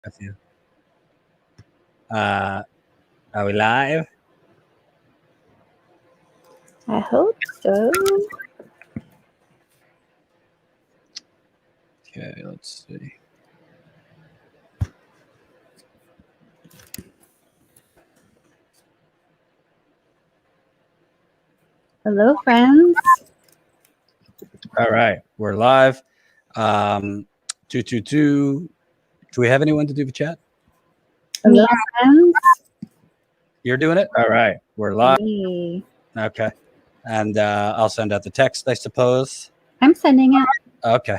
With you. Are we live? I hope so. Okay, let's see. Hello, friends. All right, we're live. 222. Do we have anyone to do the chat? Hello, friends. You're doing it? All right, we're live. Me. Okay. And I'll send out the text, I suppose. I'm sending it. Okay.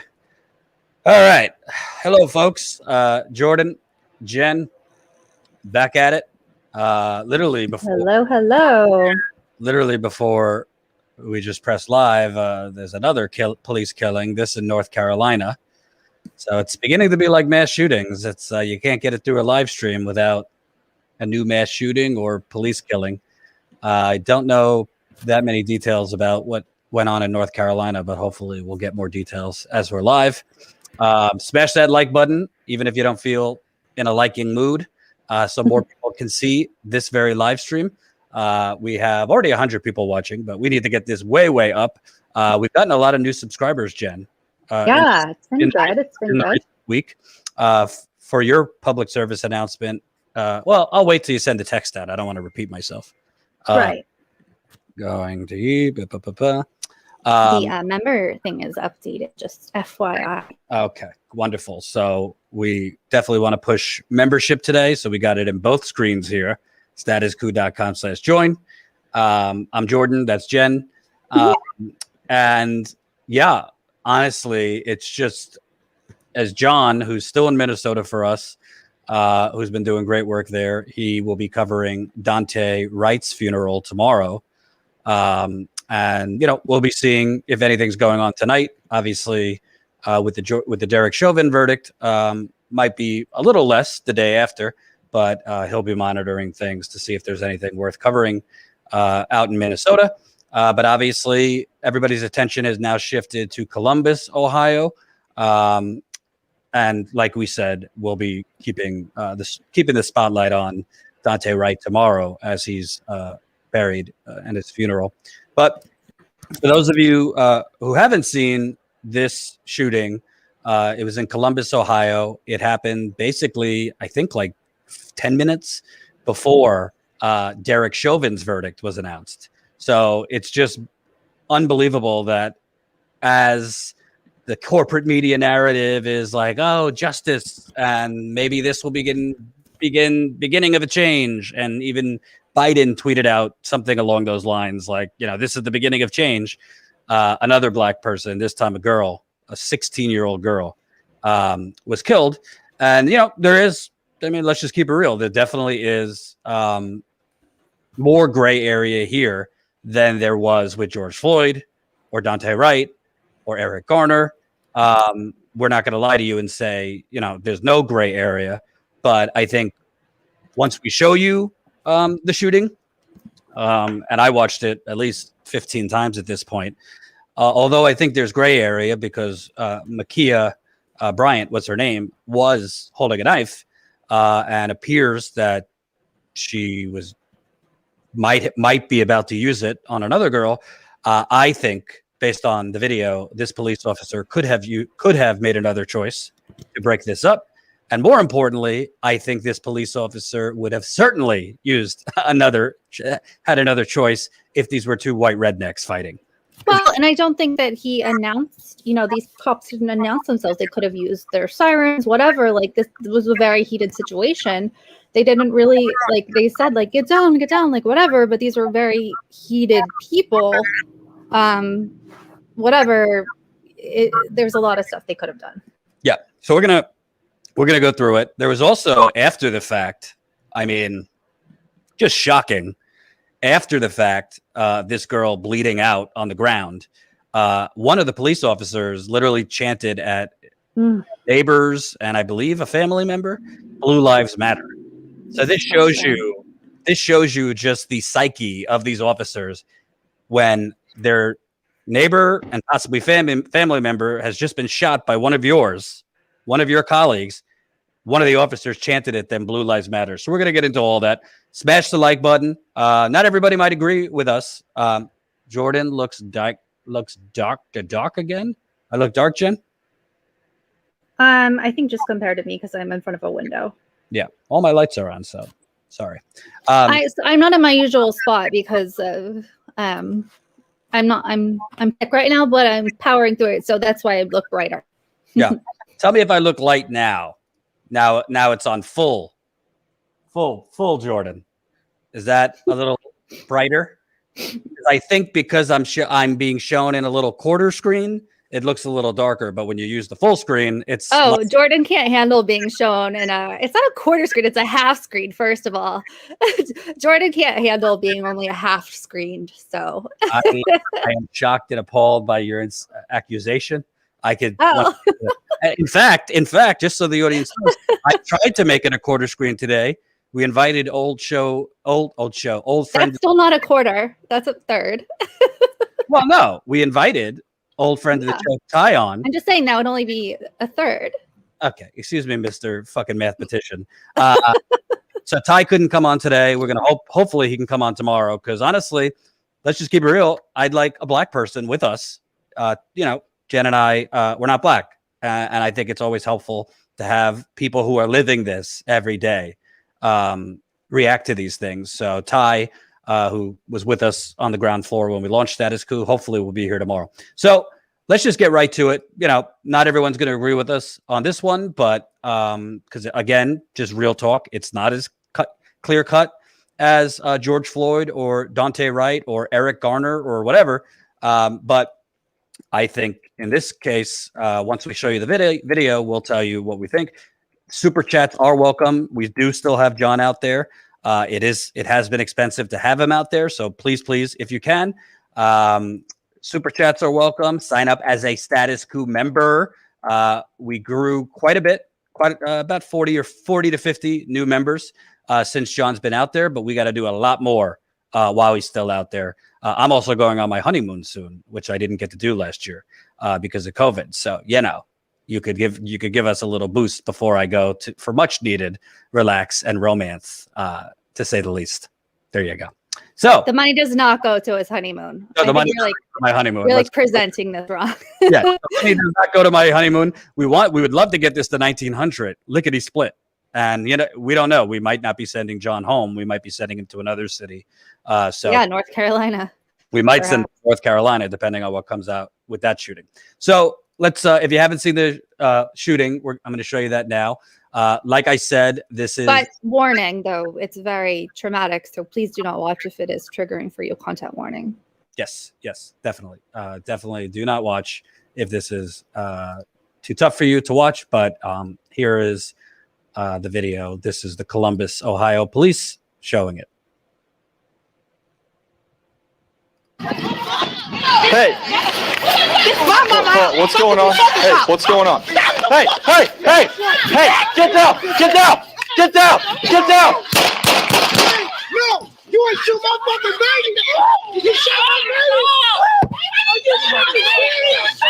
All right. Hello, folks. Jordan, Jen, back at it. Literally before we just pressed live, there's another police killing, this in North Carolina. So it's beginning to be like mass shootings. It's you can't get it through a live stream without a new mass shooting or police killing. I don't know that many details about what went on in North Carolina, but hopefully we'll get more details as we're live. Smash that like button, even if you don't feel in a liking mood, so more people can see this very live stream. We have already 100 people watching, but we need to get this way up. We've gotten a lot of new subscribers, Jen. It's been good. It's been good. Week. For your public service announcement, well, I'll wait till you send the text out. I don't want to repeat myself. Right. Going to the member thing is updated, just FYI. Okay, wonderful. So we definitely want to push membership today. So we got it in both screens here. statuscoup.com/join. I'm Jordan. That's Jen. And yeah, honestly, it's just as John, who's still in Minnesota for us, who's been doing great work there. He will be covering Daunte Wright's funeral tomorrow. And, you know, we'll be seeing if anything's going on tonight. Obviously, with the Derek Chauvin verdict, might be a little less the day after, but he'll be monitoring things to see if there's anything worth covering out in Minnesota. But obviously, everybody's attention has now shifted to Columbus, Ohio. And like we said, we'll be keeping the spotlight on Daunte Wright tomorrow as he's buried and his funeral. But for those of you who haven't seen this shooting, it was in Columbus, Ohio. It happened basically, I think, like 10 minutes before Derek Chauvin's verdict was announced. So it's just unbelievable that as the corporate media narrative is like, oh, justice, and maybe this will beginning of a change. And even Biden tweeted out something along those lines, like, you know, this is the beginning of change. Another black person, this time a girl, a 16-year-old girl, was killed. And, you know, let's just keep it real. There definitely is more gray area here than there was with George Floyd or Daunte Wright or Eric Garner. We're not going to lie to you and say, you know, there's no gray area. But I think once we show you the shooting, and I watched it at least 15 times at this point, although I think there's gray area because Ma'Khia Bryant, what's her name, was holding a knife and appears that she might be about to use it on another girl. I think, based on the video, this police officer could have made another choice to break this up. And more importantly, I think this police officer would have certainly had another choice if these were two white rednecks fighting. Well, and I don't think that he announced, you know, these cops didn't announce themselves. They could have used their sirens, whatever. Like, this was a very heated situation. They didn't really, like, they said, like, get down, like, whatever. But these were very heated people. Whatever. There's a lot of stuff they could have done. Yeah. So we're gonna go through it. There was also, after the fact, I mean, just shocking. After the fact, this girl bleeding out on the ground. One of the police officers literally chanted at neighbors and I believe a family member, "Blue Lives Matter." So this shows you just the psyche of these officers when their neighbor and possibly family member has just been shot by one of your colleagues, one of the officers chanted it, then Blue Lives Matter. So we're going to get into all that. Smash the like button. Not everybody might agree with us. Jordan looks dark again. I look dark, Jen? I think just compared to me because I'm in front of a window. Yeah, all my lights are on, so sorry. I'm not in my usual spot because of I'm sick right now, but I'm powering through it, so that's why I look brighter. Yeah. Tell me if I look light now. Now it's on full Jordan. Is that a little brighter? I think because I'm being shown in a little quarter screen, it looks a little darker, but when you use the full screen, it's Jordan can't handle being shown in it's not a quarter screen, it's a half screen, first of all. Jordan can't handle being only a half screened, so I am shocked and appalled by your accusation. I could in fact, just so the audience knows, I tried to make it a quarter screen today. We invited old friend. That's still not a quarter. That's a third. Well, no, we invited old friend of the show, Ty, on. I'm just saying that would only be a third. Okay, excuse me, Mr. fucking mathematician. So Ty couldn't come on today. We're gonna hopefully he can come on tomorrow. Because honestly, let's just keep it real. I'd like a black person with us. Jen and I, we're not black, and I think it's always helpful to have people who are living this every day react to these things. So Ty, who was with us on the ground floor when we launched Status Quo, hopefully will be here tomorrow. So let's just get right to it. Not everyone's going to agree with us on this one, but because again, just real talk, it's not as clear cut as George Floyd or Dante Wright or Eric Garner or whatever. But I think in this case, once we show you the video, we'll tell you what we think. Super chats are welcome. We do still have John out there. It has been expensive to have him out there. So please, if you can, super chats are welcome. Sign up as a Status Quo member. We grew quite a bit, about 40 to 50 new members since John's been out there, but we got to do a lot more while he's still out there. I'm also going on my honeymoon soon, which I didn't get to do last year because of COVID. So, you could give us a little boost before I go for much needed relax and romance, to say the least. There you go. So the money does not go to his honeymoon. No, the money goes to my honeymoon. You're presenting this wrong. Yeah, the money does not go to my honeymoon. We would love to get this to 1900 lickety split. And we don't know. We might not be sending John home. We might be sending him to another city. North Carolina. We might send him to North Carolina, depending on what comes out with that shooting. So let's. If you haven't seen the shooting, I'm going to show you that now. Like I said, this is. But warning, though, it's very traumatic. So please do not watch if it is triggering for you. Content warning. Yes, definitely. Definitely do not watch if this is too tough for you to watch. But here is the video. This is the Columbus, Ohio police showing it. Hey! What's going on? Hey, what's going on? Hey! Get down! No! You ain't shoot my fucking baby! You shot my baby! Are you fucking serious?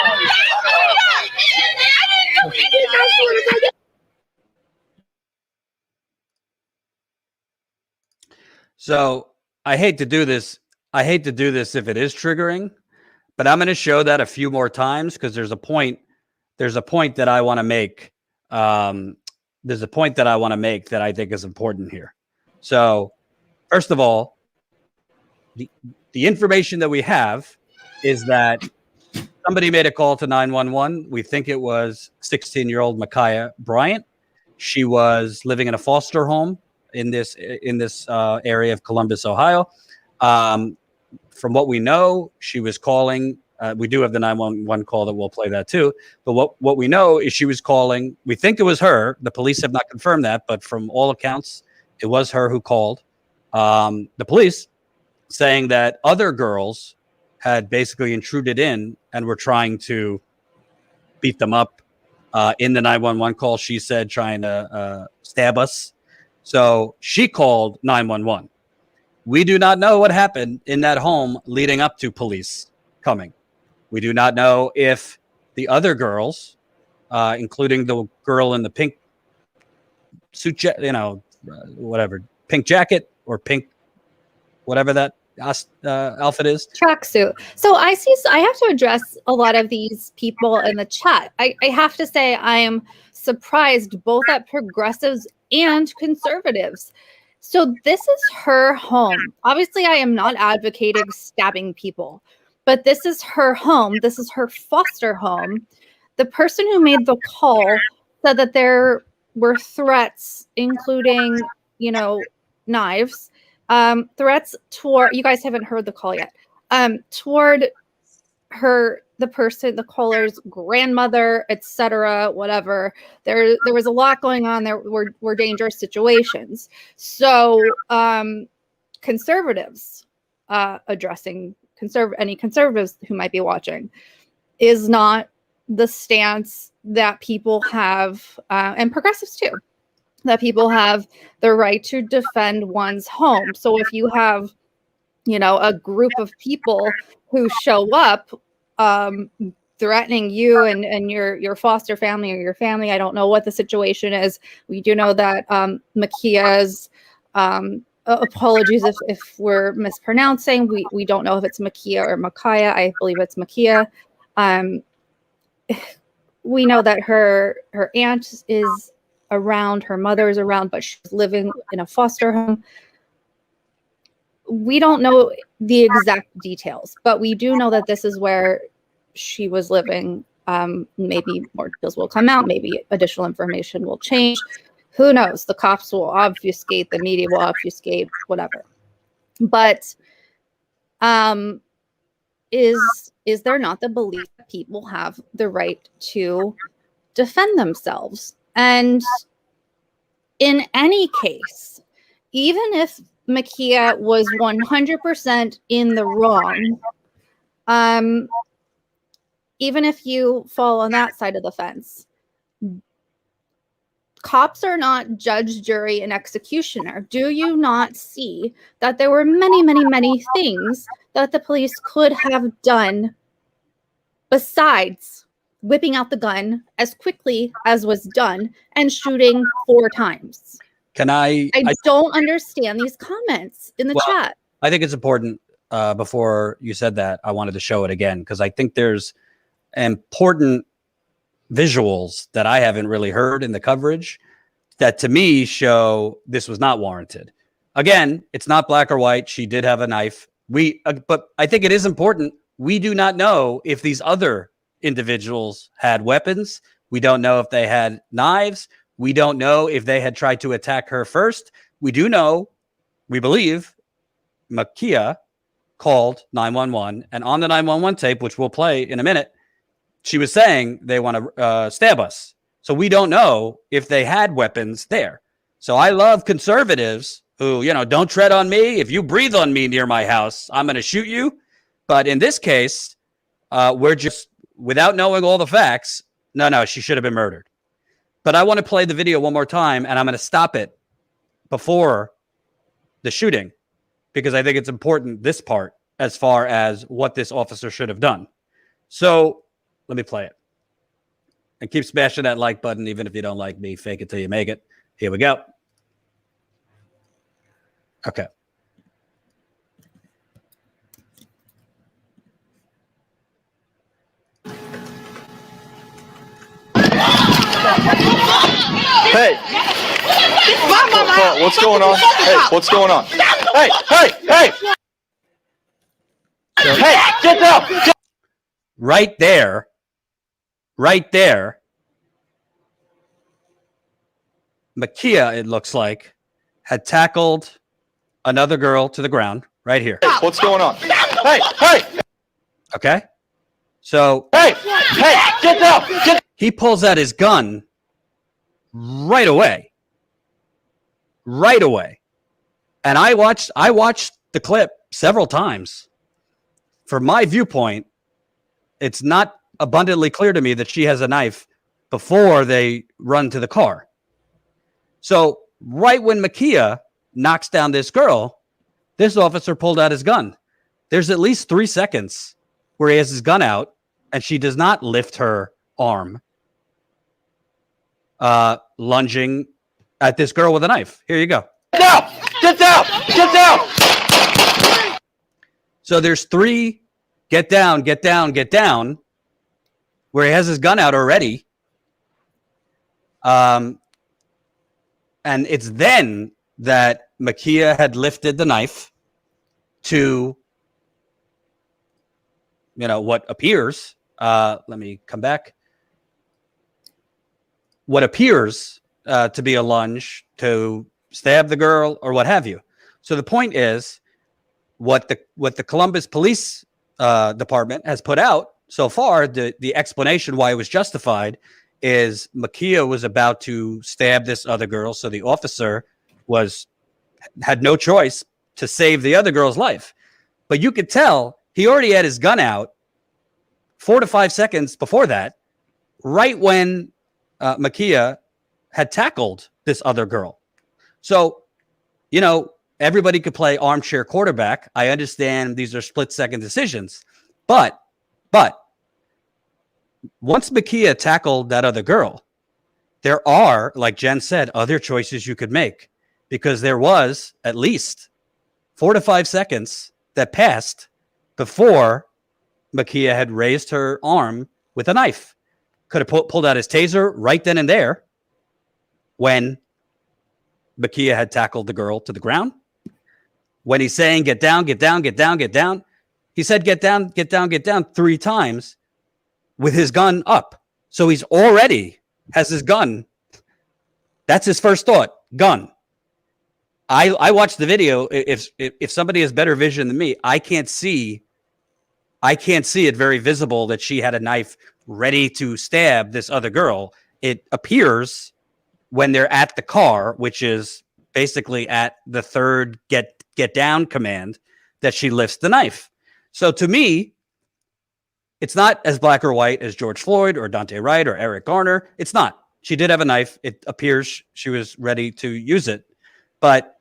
So I hate to do this. If it is triggering, but I'm going to show that a few more times because there's a point that I want to make. There's a point that I want to make that I think is important here. So first of all, the information that we have is that somebody made a call to 911. We think it was 16-year-old Ma'Khia Bryant. She was living in a foster home in this area of Columbus, Ohio. From what we know, she was calling. We do have the 911 call that we'll play that too. But what we know is she was calling. We think it was her. The police have not confirmed that, but from all accounts, it was her who called the police, saying that other girls had basically intruded in and were trying to beat them up. In the 911 call, she said trying to stab us. So she called 911. We do not know what happened in that home leading up to police coming. We do not know if the other girls, including the girl in the pink suit, whatever, pink jacket or pink, whatever that outfit is. Tracksuit. So I have to address a lot of these people in the chat. I have to say I am surprised both at progressives and conservatives. So this is her home. Obviously, I am not advocating stabbing people, but this is her home. This is her foster home. The person who made the call said that there were threats, including, knives, threats toward, you guys haven't heard the call yet, toward the caller's grandmother, etc., whatever. There was a lot going on. There were dangerous situations. So conservatives, addressing any conservatives who might be watching, is not the stance that people have, and progressives too, that people have the right to defend one's home. So if you have, a group of people who show up threatening you and your foster family or your family, I don't know what the situation is. We do know that Ma'Khia's, apologies if we're mispronouncing, we don't know if it's Ma'Khia or Ma'Khia. I believe it's Ma'Khia. We know that her aunt is around, her mother is around, but she's living in a foster home. We don't know the exact details, but we do know that this is where she was living. Maybe more details will come out. Maybe additional information will change. Who knows? The cops will obfuscate, the media will obfuscate, whatever. But is there not the belief that people have the right to defend themselves? And in any case, even if Ma'Khia was 100% in the wrong, even if you fall on that side of the fence, cops are not judge, jury, and executioner. Do you not see that there were many, many, many things that the police could have done besides whipping out the gun as quickly as was done and shooting 4 times? I don't understand these comments in the chat. I think it's important. Before you said that, I wanted to show it again because I think there's important visuals that I haven't really heard in the coverage that to me show this was not warranted. Again, it's not black or white. She did have a knife. But I think it is important. We do not know if these other individuals had weapons. We don't know if they had knives. We don't know if they had tried to attack her first. We do know, we believe, Ma'Khia called 911, and on the 911 tape, which we'll play in a minute, she was saying they want to stab us. So we don't know if they had weapons there. So I love conservatives who, don't tread on me. If you breathe on me near my house, I'm going to shoot you. But in this case, we're just, without knowing all the facts, no, she should have been murdered. But I want to play the video one more time, and I'm going to stop it before the shooting because I think it's important, this part, as far as what this officer should have done. So let me play it. And keep smashing that like button, even if you don't like me. Fake it till you make it. Here we go. Okay. Hey! What's going on? Hey, what's going on? Hey! Hey! Get down! Right there, Ma'Khia, it looks like, had tackled another girl to the ground right here. Hey, what's going on? Hey! Okay? So, hey, get down! He pulls out his gun right away. And I watched the clip several times. From my viewpoint, it's not abundantly clear to me that she has a knife before they run to the car. So right when Ma'Khia knocks down this girl, this officer pulled out his gun. There's at least 3 seconds where he has his gun out and she does not lift her arm, lunging at this girl with a knife. Here you go. Get down! Get down! Get down! So there's 3 get down, get down, get down, where he has his gun out already. And it's then that Ma'Khia had lifted the knife to, what appears, let me come back, what appears to be a lunge to stab the girl or what have you. So the point is, what the Columbus Police Department has put out so far, the explanation why it was justified is Ma'Khia was about to stab this other girl, so the officer had no choice to save the other girl's life. But you could tell he already had his gun out 4 to 5 seconds before that, right when Ma'Khia had tackled this other girl. So, everybody could play armchair quarterback. I understand these are split-second decisions, but once Ma'Khia tackled that other girl, there are, like Jen said, other choices you could make, because there was at least 4 to 5 seconds that passed before Ma'Khia had raised her arm with a knife. Could have pulled out his taser right then and there when Ma'Khia had tackled the girl to the ground. When he's saying, get down, get down, get down, get down, he said, get down, get down, get down 3 times with his gun up. So he's already has his gun. That's his first thought, gun. I watched the video. If somebody has better vision than me, I can't see it very visible that she had a knife ready to stab this other girl. It appears when they're at the car, which is basically at the 3rd get down command, that she lifts the knife. So to me, it's not as black or white as George Floyd or Dante Wright or Eric Garner. It's not. She did have a knife. It appears she was ready to use it. But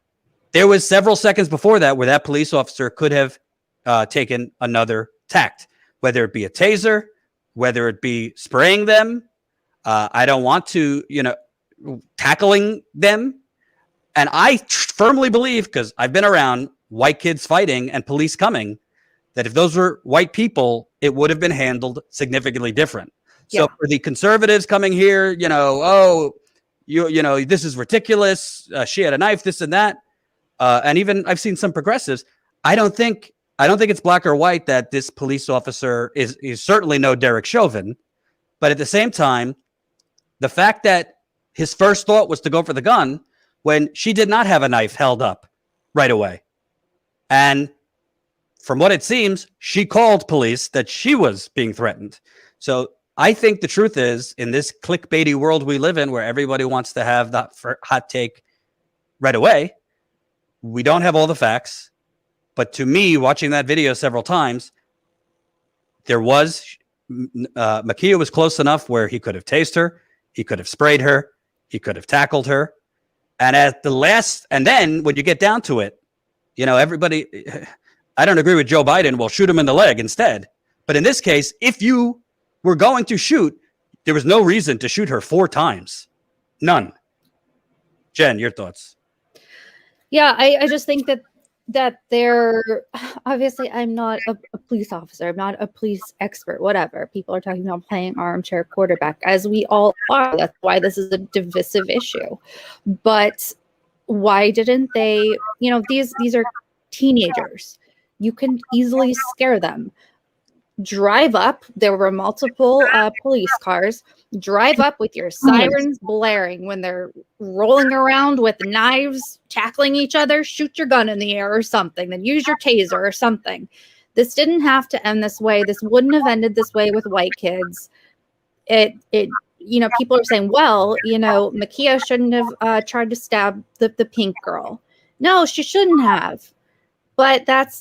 there was several seconds before that where that police officer could have taken another tact, whether it be a taser, whether it be spraying them. I don't want to, tackling them. And I firmly believe, because I've been around white kids fighting and police coming, that if those were white people, it would have been handled significantly different. So for the conservatives coming here, this is ridiculous. She had a knife, this and that. And even I've seen some progressives. I don't think it's black or white that this police officer is certainly no Derek Chauvin. But at the same time, the fact that his first thought was to go for the gun when she did not have a knife held up right away. And from what it seems, she called police that she was being threatened. So I think the truth is, in this clickbaity world we live in, where everybody wants to have that hot take right away, we don't have all the facts. But to me, watching that video several times, Ma'Khia was close enough where he could have tased her, he could have sprayed her, he could have tackled her. And and then when you get down to it, everybody, I don't agree with Joe Biden. Well, shoot him in the leg instead. But in this case, if you were going to shoot, there was no reason to shoot her 4 times. None. Jen, your thoughts? Yeah, I just think that they're obviously, I'm not a police officer, I'm not a police expert, whatever. People are talking about playing armchair quarterback, as we all are. That's why this is a divisive issue. But why didn't they, these are teenagers. You can easily scare them. Drive up. There were multiple police cars. Drive up with your sirens blaring when they're rolling around with knives, tackling each other. Shoot your gun in the air or something. Then use your taser or something. This didn't have to end this way. This wouldn't have ended this way with white kids. People are saying, well, Ma'Khia shouldn't have tried to stab the pink girl. No, she shouldn't have. But that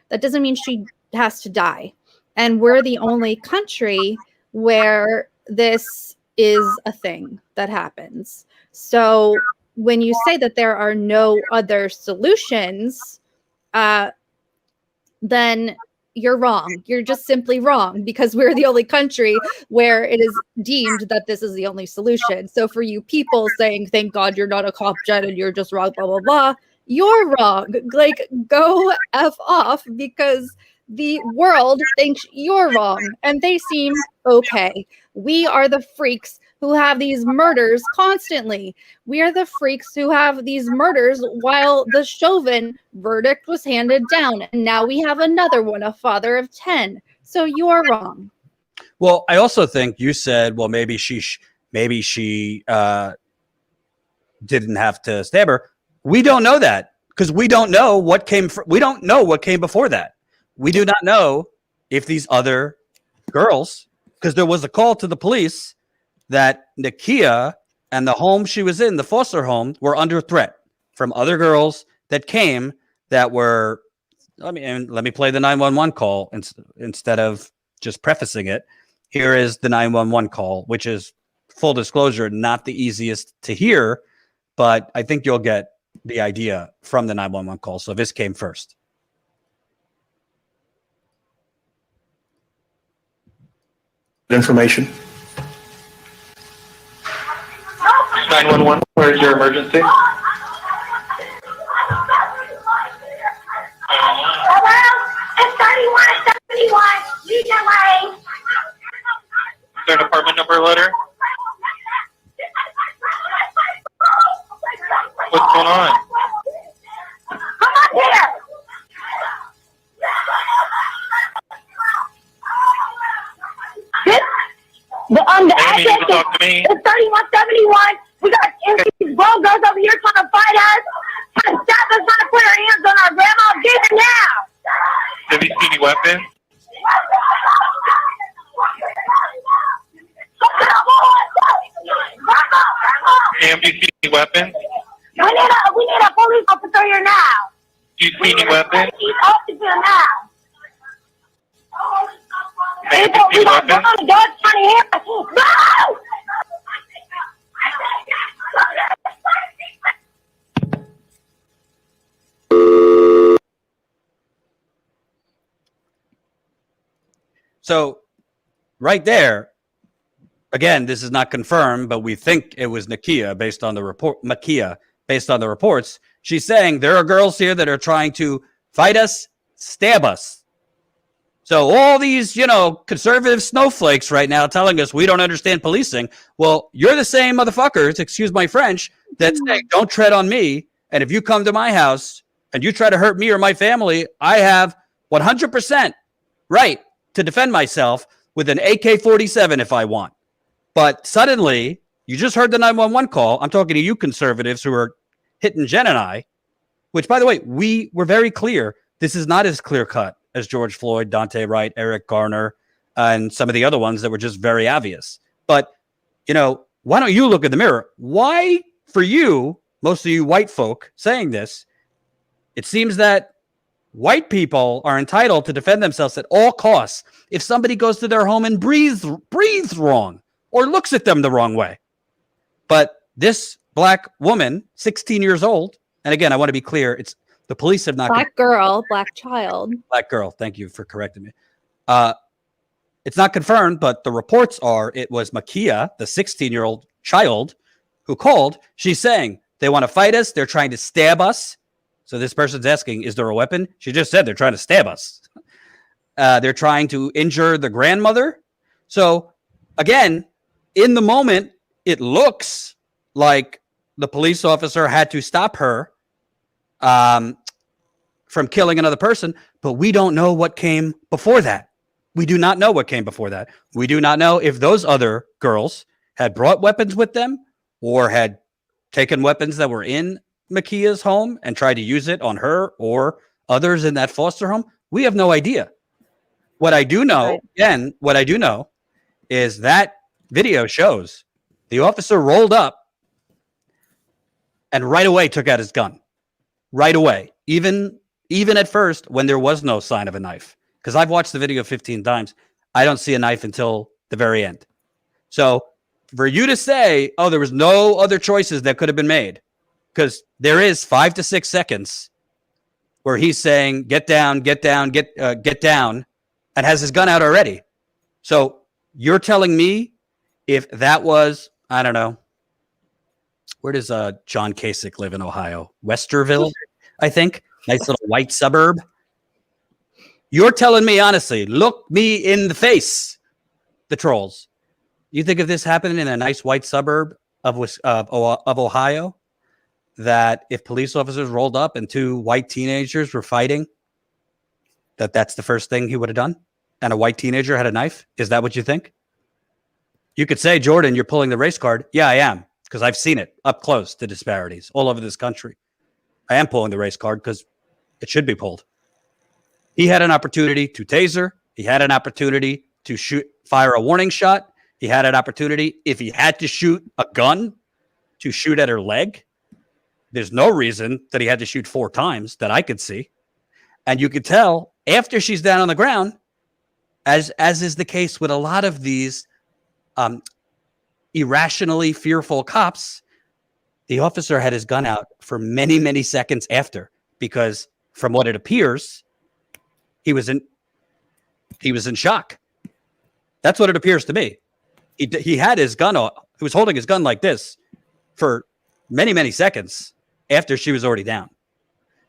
doesn't mean she has to die. And we're the only country where this is a thing that happens. So when you say that there are no other solutions, then you're wrong. You're just simply wrong because we're the only country where it is deemed that this is the only solution. So for you people saying, thank God you're not a cop, Jen, and you're just wrong, blah, blah, blah, you're wrong. Like, go F off because the world thinks you're wrong and they seem okay. We are the freaks who have these murders constantly. We are the freaks who have these murders while the Chauvin verdict was handed down. And now we have another one, a father of 10. So you're wrong. Well, I also think you said, well, maybe she didn't have to stab her. We don't know that because we don't know what came. We don't know what came before that. We do not know if these other girls, because there was a call to the police that Ma'Khia and the home she was in, the foster home, were under threat from other girls that came that were. Let me play the 911 call instead of just prefacing it. Here is the 911 call, which is, full disclosure, not the easiest to hear, but I think you'll get the idea from the 911 call. So this came first. Information. 911, where's your emergency? Hello? It's 3171. Lead your way. Is there an apartment number letter? What's going on? Come up here. The Ma'am, you need address to talk to me. is 3171. We got these grown girls over here trying to fight us, trying to stab us, trying to put our hands on our grandma. Get it now. Have you seen any weapons? Ma'am, do you see any weapons? We need a police officer here now. Do you see any weapons? He's officer now. Ma'am, do you see We got weapons? guns trying to hit us. No! So right there, again, this is not confirmed, but we think it was Ma'Khia based on the report. Ma'Khia, based on the reports, she's saying there are girls here that are trying to fight us, stab us. So all these, conservative snowflakes right now telling us we don't understand policing. Well, you're the same motherfuckers, excuse my French, that say don't tread on me. And if you come to my house and you try to hurt me or my family, I have 100% right to defend myself with an AK-47 if I want. But suddenly, you just heard the 911 call. I'm talking to you conservatives who are hitting Jen and I, which, by the way, we were very clear. This is not as clear-cut as George Floyd, Dante Wright, Eric Garner, and some of the other ones that were just very obvious. But, why don't you look in the mirror? Why, for you, most of you white folk saying this, it seems that white people are entitled to defend themselves at all costs if somebody goes to their home and breathes wrong or looks at them the wrong way. But this black woman, 16 years old, and again, I want to be clear, it's the police have not... Black girl, black child. Black girl, thank you for correcting me. It's not confirmed, but the reports are it was Ma'Khia, the 16-year-old child, who called. She's saying they want to fight us, they're trying to stab us. So this person's asking, is there a weapon? She just said they're trying to stab us. They're trying to injure the grandmother. So again, in the moment, it looks like the police officer had to stop her from killing another person, but we don't know what came before that. We do not know what came before that. We do not know if those other girls had brought weapons with them or had taken weapons that were in Ma'Khia's home and tried to use it on her or others in that foster home. We have no idea. What I do know, again, is that video shows the officer rolled up and right away took out his gun. Right away. Even at first when there was no sign of a knife. Because I've watched the video 15 times. I don't see a knife until the very end. So for you to say, oh, there was no other choices that could have been made, because there is 5 to 6 seconds where he's saying, get down, get down, get down, and has his gun out already. So you're telling me if that was, I don't know, where does John Kasich live in Ohio? Westerville, I think. Nice little white suburb. You're telling me, honestly, look me in the face, the trolls. You think if this happened in a nice white suburb of Ohio, that if police officers rolled up and two white teenagers were fighting, that's the first thing he would have done? And a white teenager had a knife? Is that what you think? You could say, Jordan, you're pulling the race card. Yeah, I am, because I've seen it up close, the disparities all over this country. I am pulling the race card because it should be pulled. He had an opportunity to taser. He had an opportunity to fire a warning shot. He had an opportunity, if he had to shoot a gun, to shoot at her leg. There's no reason that he had to shoot 4 times that I could see. And you could tell after she's down on the ground, as is the case with a lot of these irrationally fearful cops, the officer had his gun out for many, many seconds after, because from what it appears, he was in shock. That's what it appears to me. He had his gun on. He was holding his gun like this for many, many seconds after she was already down.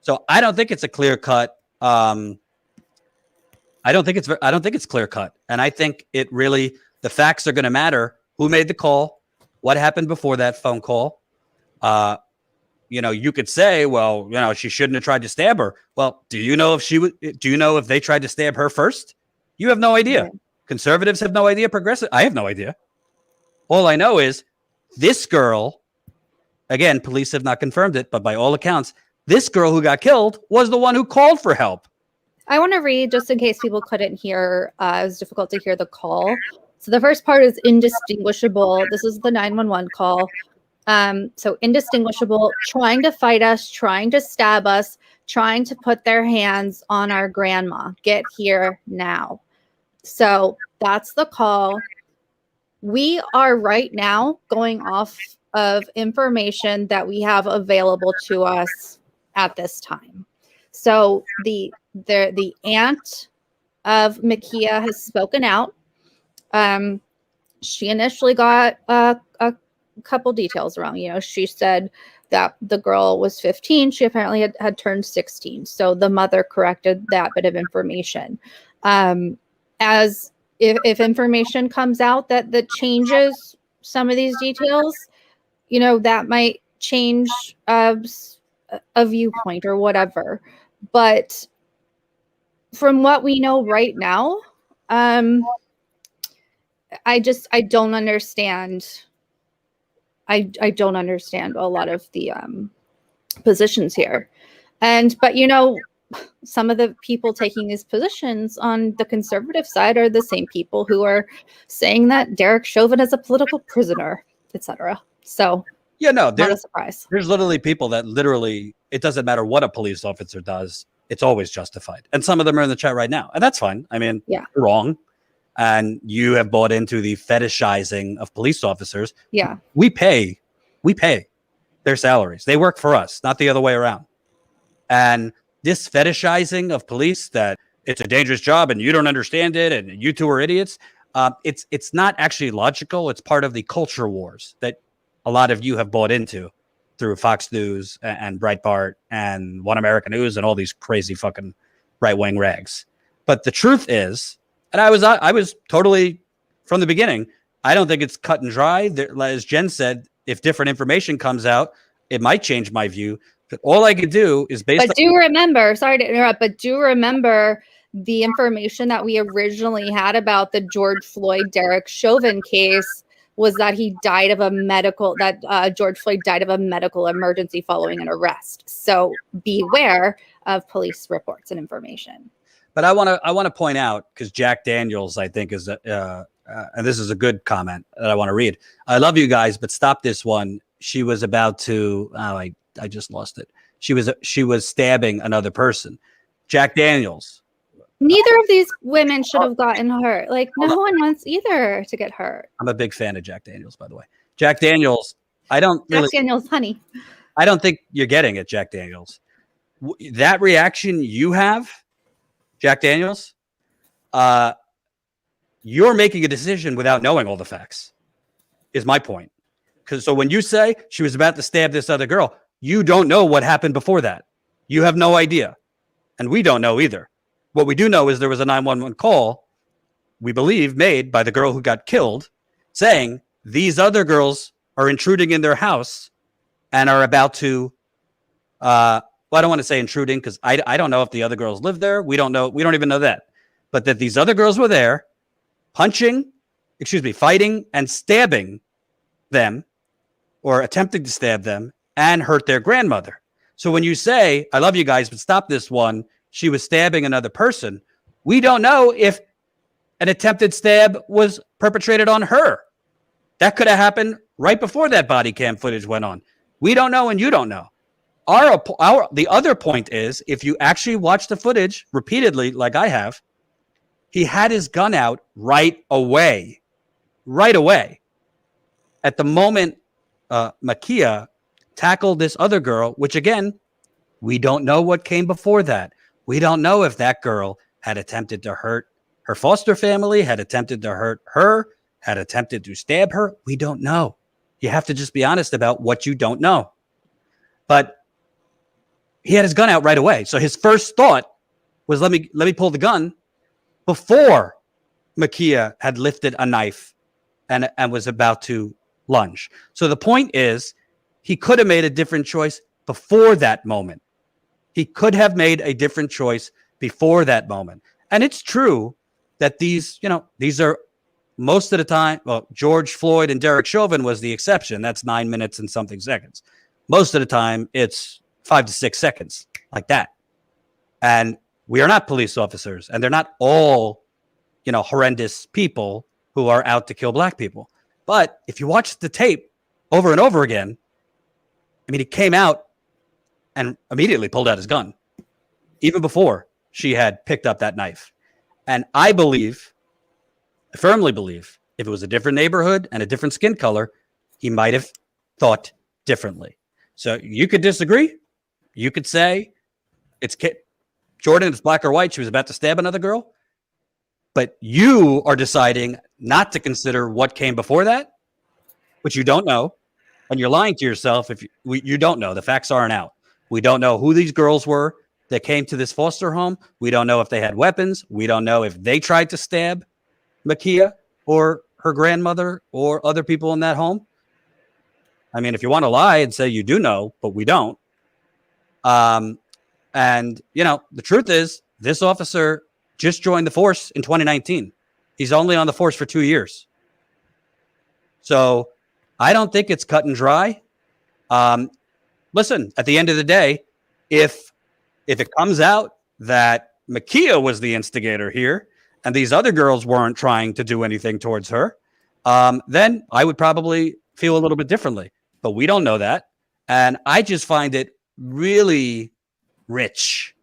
So I don't think it's a clear cut. I don't think it's clear cut. And I think it really, the facts are going to matter. Who made the call? What happened before that phone call? You could say, well, she shouldn't have tried to stab her. Well, do you know if they tried to stab her first? You have no idea. Yeah. Conservatives have no idea. Progressive, I have no idea. All I know is this girl, again, police have not confirmed it, but by all accounts, this girl who got killed was the one who called for help. I want to read, just in case people couldn't hear, it was difficult to hear the call. So the first part is indistinguishable. This is the 911 call. So indistinguishable, trying to fight us, trying to stab us, trying to put their hands on our grandma. Get here now. So that's the call. We are right now going off of information that we have available to us at this time. So the aunt of Ma'Khia has spoken out. She initially got a couple details wrong. She said that the girl was 15. She apparently had turned 16. So the mother corrected that bit of information. As if information comes out that changes some of these details, that might change a viewpoint or whatever. But from what we know right now, I don't understand. I don't understand a lot of the positions here. But some of the people taking these positions on the conservative side are the same people who are saying that Derek Chauvin is a political prisoner, etc. So not a surprise. There's literally people that it doesn't matter what a police officer does, it's always justified. And some of them are in the chat right now, and that's fine. I mean, yeah, you're wrong. And you have bought into the fetishizing of police officers. Yeah. We pay their salaries. They work for us, not the other way around. And this fetishizing of police, that it's a dangerous job and you don't understand it and you two are idiots, it's not actually logical. It's part of the culture wars that a lot of you have bought into through Fox News and Breitbart and One American News and all these crazy fucking right-wing rags. But the truth is, and I was totally, from the beginning, I don't think it's cut and dry. As Jen said, if different information comes out, it might change my view. But all I could do is remember, sorry to interrupt, but do remember the information that we originally had about the George Floyd Derek Chauvin case was that George Floyd died of a medical emergency following an arrest. So beware of police reports and information. But I want to point out, because Jack Daniels, I think, is and this is a good comment that I want to read. I love you guys, but stop this one. She was about to. I just lost it. She was stabbing another person. Jack Daniels. Neither of these women should have gotten hurt. Like, no one wants either to get hurt. I'm a big fan of Jack Daniels, by the way. Jack Daniels. Jack Daniels, honey. I don't think you're getting it, Jack Daniels. that reaction you have, Jack Daniels, you're making a decision without knowing all the facts, is my point. So when you say she was about to stab this other girl, you don't know what happened before that. You have no idea. And we don't know either. What we do know is there was a 911 call, we believe, made by the girl who got killed, saying these other girls are intruding in their house and are about to, well, I don't want to say intruding because I don't know if the other girls live there. We don't know. We don't even know that. But that these other girls were there fighting and stabbing them or attempting to stab them and hurt their grandmother. So when you say, I love you guys, but stop this one, she was stabbing another person, we don't know if an attempted stab was perpetrated on her. That could have happened right before that body cam footage went on. We don't know, and you don't know. The other point is, if you actually watch the footage repeatedly, like I have, he had his gun out right away. Right away. At the moment Ma'Khia tackled this other girl, which again, we don't know what came before that. We don't know if that girl had attempted to hurt her foster family, had attempted to hurt her, had attempted to stab her. We don't know. You have to just be honest about what you don't know. But he had his gun out right away. So his first thought was, let me pull the gun before Ma'Khia had lifted a knife and was about to lunge. So the point is, he could have made a different choice before that moment. He could have made a different choice before that moment. And it's true that these are most of the time, well, George Floyd and Derek Chauvin was the exception. That's 9 minutes and something seconds. Most of the time, it's 5 to 6 seconds, like that. And we are not police officers, and they're not all, horrendous people who are out to kill black people. But if you watch the tape over and over again, he came out and immediately pulled out his gun, even before she had picked up that knife. And I firmly believe, if it was a different neighborhood and a different skin color, he might have thought differently. So you could disagree. You could say Jordan, it's black or white. She was about to stab another girl. But you are deciding not to consider what came before that, which you don't know. And you're lying to yourself if you don't know. The facts aren't out. We don't know who these girls were that came to this foster home. We don't know if they had weapons. We don't know if they tried to stab Ma'Khia or her grandmother or other people in that home. If you want to lie and say you do know, but we don't. And, the truth is, this officer just joined the force in 2019. He's only on the force for 2 years. So I don't think it's cut and dry. Listen, at the end of the day, if it comes out that Ma'Khia was the instigator here and these other girls weren't trying to do anything towards her, then I would probably feel a little bit differently. But we don't know that. And I just find it really rich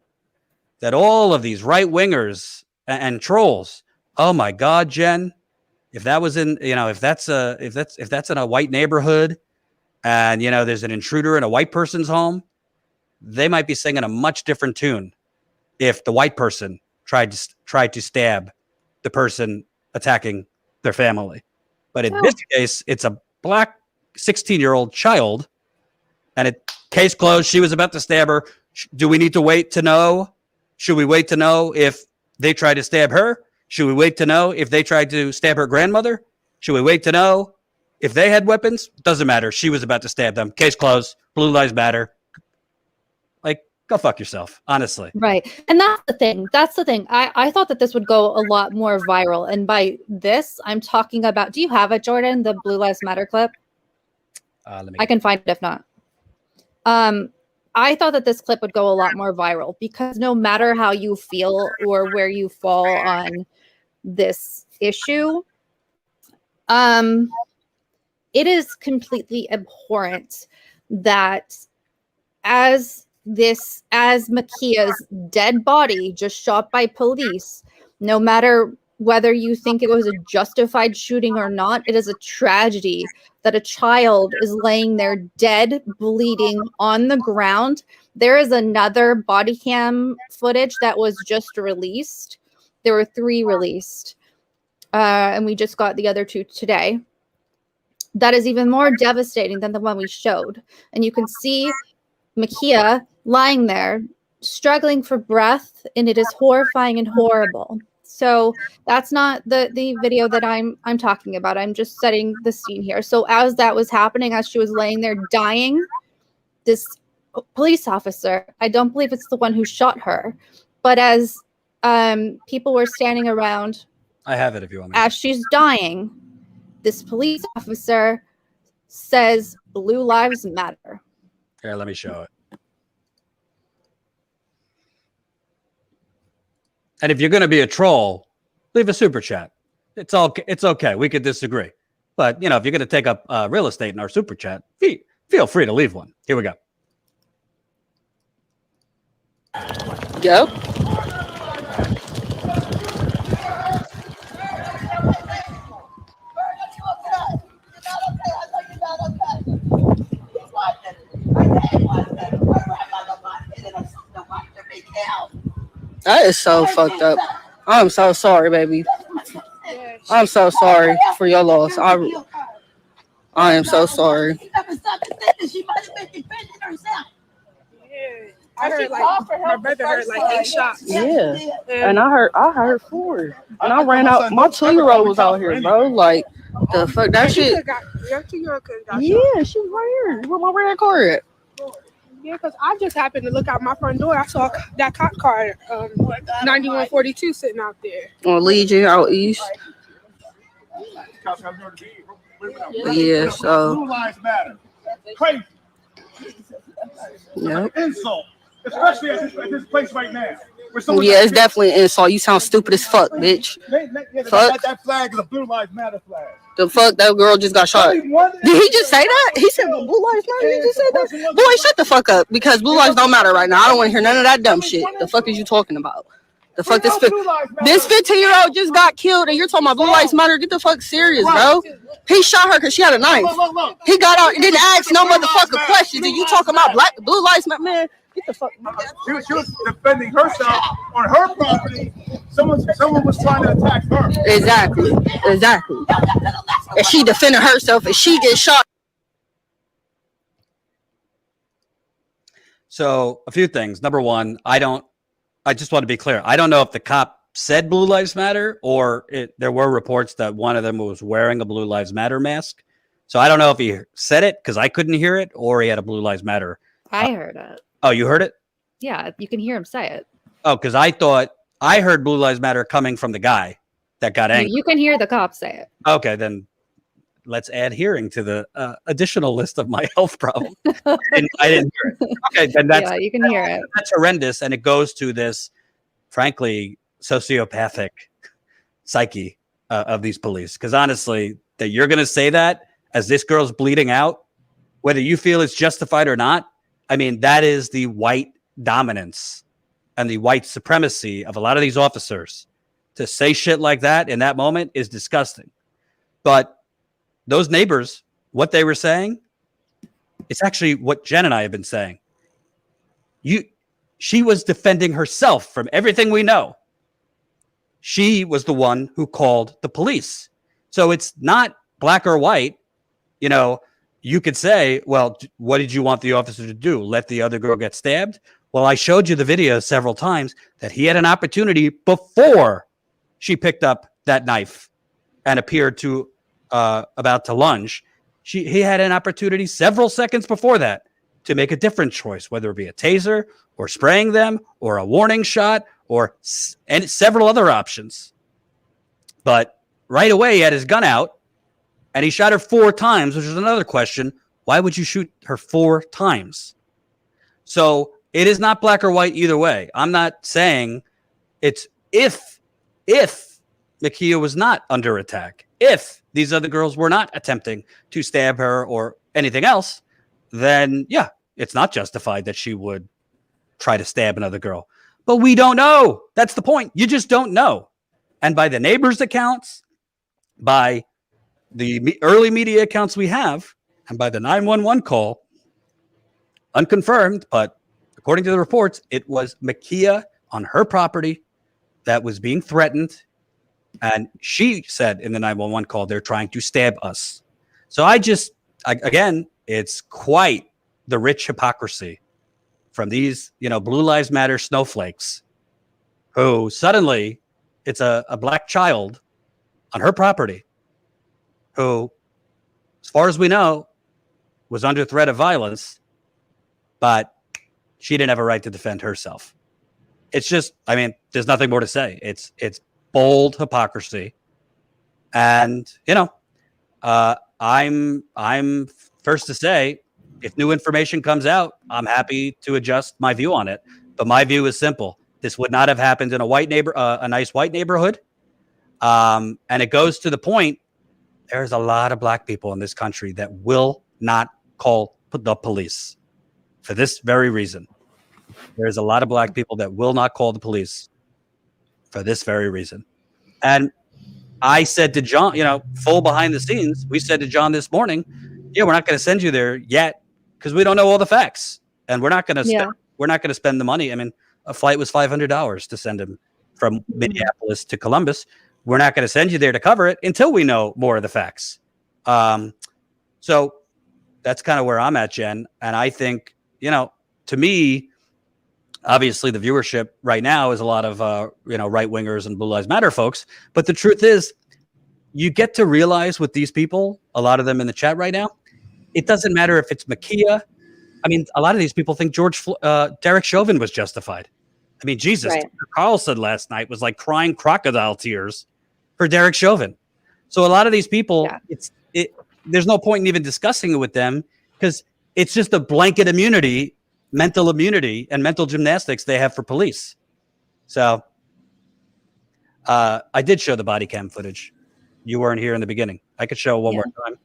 that all of these right wingers and trolls, oh my God, Jen, if that was in, if that's in a white neighborhood and, there's an intruder in a white person's home, they might be singing a much different tune if the white person tried to stab the person attacking their family. But in this case, it's a black 16-year-old child, and case closed. She was about to stab her. Do we need to wait to know? Should we wait to know if they tried to stab her? Should we wait to know if they tried to stab her grandmother? Should we wait to know if they had weapons? Doesn't matter. She was about to stab them. Case closed. Blue lives matter. Go fuck yourself, honestly. Right. And that's the thing. I thought that this would go a lot more viral. And by this, I'm talking about, do you have it, Jordan? The Blue Lives Matter clip? I can find it if not. I thought that this clip would go a lot more viral because no matter how you feel or where you fall on this issue, it is completely abhorrent that as Ma'Khia's dead body just shot by police, no matter whether you think it was a justified shooting or not, it is a tragedy that a child is laying there dead, bleeding on the ground. There is another body cam footage that was just released. There were 3 released, and we just got the other 2 today. That is even more devastating than the one we showed. And you can see Ma'Khia lying there, struggling for breath, and it is horrifying and horrible. So that's not the video that I'm talking about. I'm just setting the scene here. So as that was happening, as she was laying there dying, this police officer, I don't believe it's the one who shot her, but as people were standing around, I have it if you want me. as she's dying, this police officer says, "Blue lives matter." Here, let me show it. And if you're going to be a troll, leave a super chat. It's okay. We could disagree. But, you know, if you're going to take up real estate in our super chat, feel free to leave one. Here we go. Go. That is so fucked up. I'm so sorry, baby. I'm so sorry for your loss. I am so sorry. I heard like my brother heard like 8 shots. Yeah, and I heard 4, and I ran out. My 2-year-old was out here, bro. Like the fuck that shit. Your 2-year-old could got Yeah, shot. she was right here. Where my red car at? Yeah, because I just happened to look out my front door. I saw that cop car, 9142, sitting out there. On Legion out east. Yeah, so. Blue lives matter. Crazy. Yep. Insult. Especially at this place right now. Yeah, it's definitely an insult. You sound stupid as fuck, bitch. Fuck. That flag is a Blue Lives Matter flag. The fuck, that girl just got shot. Did he just say that? He said, well, Blue Lives Matter? He just said that? Boy, shut the fuck up, because Blue Lives don't matter right now. I don't want to hear none of that dumb shit. The fuck is you talking about? The fuck, this 15-year-old just got killed, and you're talking about Blue Lives Matter? Get the fuck serious, bro. He shot her because she had a knife. He got out and didn't ask no motherfucking questions. And you talking about Blue Lives Matter? Man, get the fuck. She was defending herself on her property. Someone was trying to attack her. Exactly. And she defended herself, and she gets shot. So a few things. Number one, I just want to be clear. I don't know if the cop said Blue Lives Matter or there were reports that one of them was wearing a Blue Lives Matter mask. So I don't know if he said it because I couldn't hear it or he had a Blue Lives Matter. I heard it. Oh, you heard it? Yeah, you can hear him say it. Oh, because I thought I heard Blue Lives Matter coming from the guy that got angry. You can hear the cop say it. Okay, then let's add hearing to the additional list of my health problems. I didn't hear it. Okay, then Yeah, you can hear it. That's horrendous, and it goes to this, frankly, sociopathic psyche of these police. Because honestly, that you're going to say that as this girl's bleeding out, whether you feel it's justified or not, I mean, that is the white dominance and the white supremacy of a lot of these officers. To say shit like that in that moment is disgusting. But those neighbors, what they were saying, it's actually what Jen and I have been saying. She was defending herself from everything we know. She was the one who called the police. So it's not black or white. You know, you could say, well, what did you want the officer to do? Let the other girl get stabbed? Well, I showed you the video several times that he had an opportunity before she picked up that knife and appeared to about to lunge. He had an opportunity several seconds before that to make a different choice, whether it be a taser or spraying them or a warning shot or and several other options. But right away, he had his gun out and he shot her 4 times, which is another question. Why would you shoot her 4 times? So it is not black or white either way. I'm not saying it's if Ma'Khia was not under attack, if these other girls were not attempting to stab her or anything else, then yeah, it's not justified that she would try to stab another girl. But we don't know. That's the point. You just don't know. And by the neighbors' accounts, by the early media accounts we have, and by the 911 call, unconfirmed, but according to the reports, it was Ma'Khia on her property that was being threatened. And she said in the 911 call, they're trying to stab us. So again, it's quite the rich hypocrisy from these, Blue Lives Matter snowflakes who suddenly it's a black child on her property who, as far as we know, was under threat of violence, but she didn't have a right to defend herself. It's just, there's nothing more to say. It's bold hypocrisy. And, I'm first to say, if new information comes out, I'm happy to adjust my view on it. But my view is simple. This would not have happened in a nice white neighborhood. And it goes to the point, there's a lot of black people in this country that will not call the police for this very reason. There's a lot of black people that will not call the police for this very reason. And I said to John, full behind the scenes, we said to John this morning, we're not going to send you there yet because we don't know all the facts, and we're not going to spend the money. A flight was $500 to send him from Minneapolis to Columbus. We're not going to send you there to cover it until we know more of the facts. So that's kind of where I'm at, Jen. And I think, to me, obviously the viewership right now is a lot of, right wingers and Blue Lives Matter folks. But the truth is, you get to realize with these people, a lot of them in the chat right now, it doesn't matter if it's Ma'Khia. A lot of these people think Derek Chauvin was justified. Jesus, right. Carlson last night was like crying crocodile tears for Derek Chauvin. So a lot of these people, there's no point in even discussing it with them because it's just a blanket immunity, mental immunity, and mental gymnastics they have for police. So I did show the body cam footage. You weren't here in the beginning. I could show it one more time.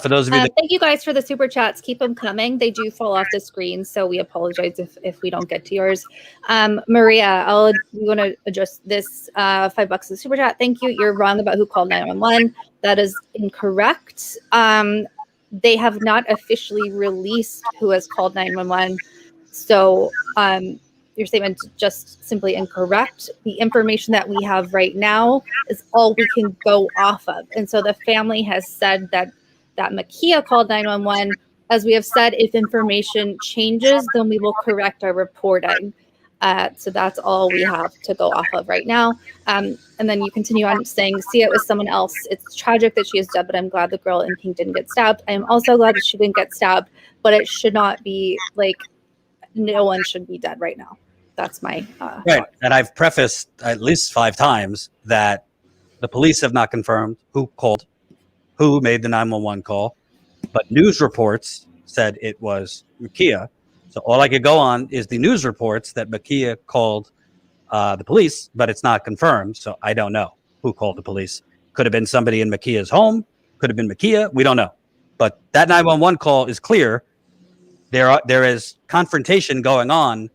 For those of you thank you guys for the super chats. Keep them coming. They do fall off the screen, so we apologize if we don't get to yours. Maria, we want to address this $5 of super chat. Thank you. You're wrong about who called 911. That is incorrect. They have not officially released who has called 911. So your statement is just simply incorrect. The information that we have right now is all we can go off of. And so the family has said that Ma'Khia called 911. As we have said, if information changes, then we will correct our reporting. So that's all we have to go off of right now. And then you continue on saying, see, it was someone else. It's tragic that she is dead, but I'm glad the girl in pink didn't get stabbed. I am also glad that she didn't get stabbed, but it should not be like no one should be dead right now. That's my right. And I've prefaced at least 5 times that the police have not confirmed who made the 911 call, but news reports said it was Ma'Khia. So all I could go on is the news reports that Ma'Khia called the police, but it's not confirmed. So I don't know who called the police. Could have been somebody in Ma'Khia's home. Could have been Ma'Khia. We don't know. But that 911 call is clear. There is confrontation going on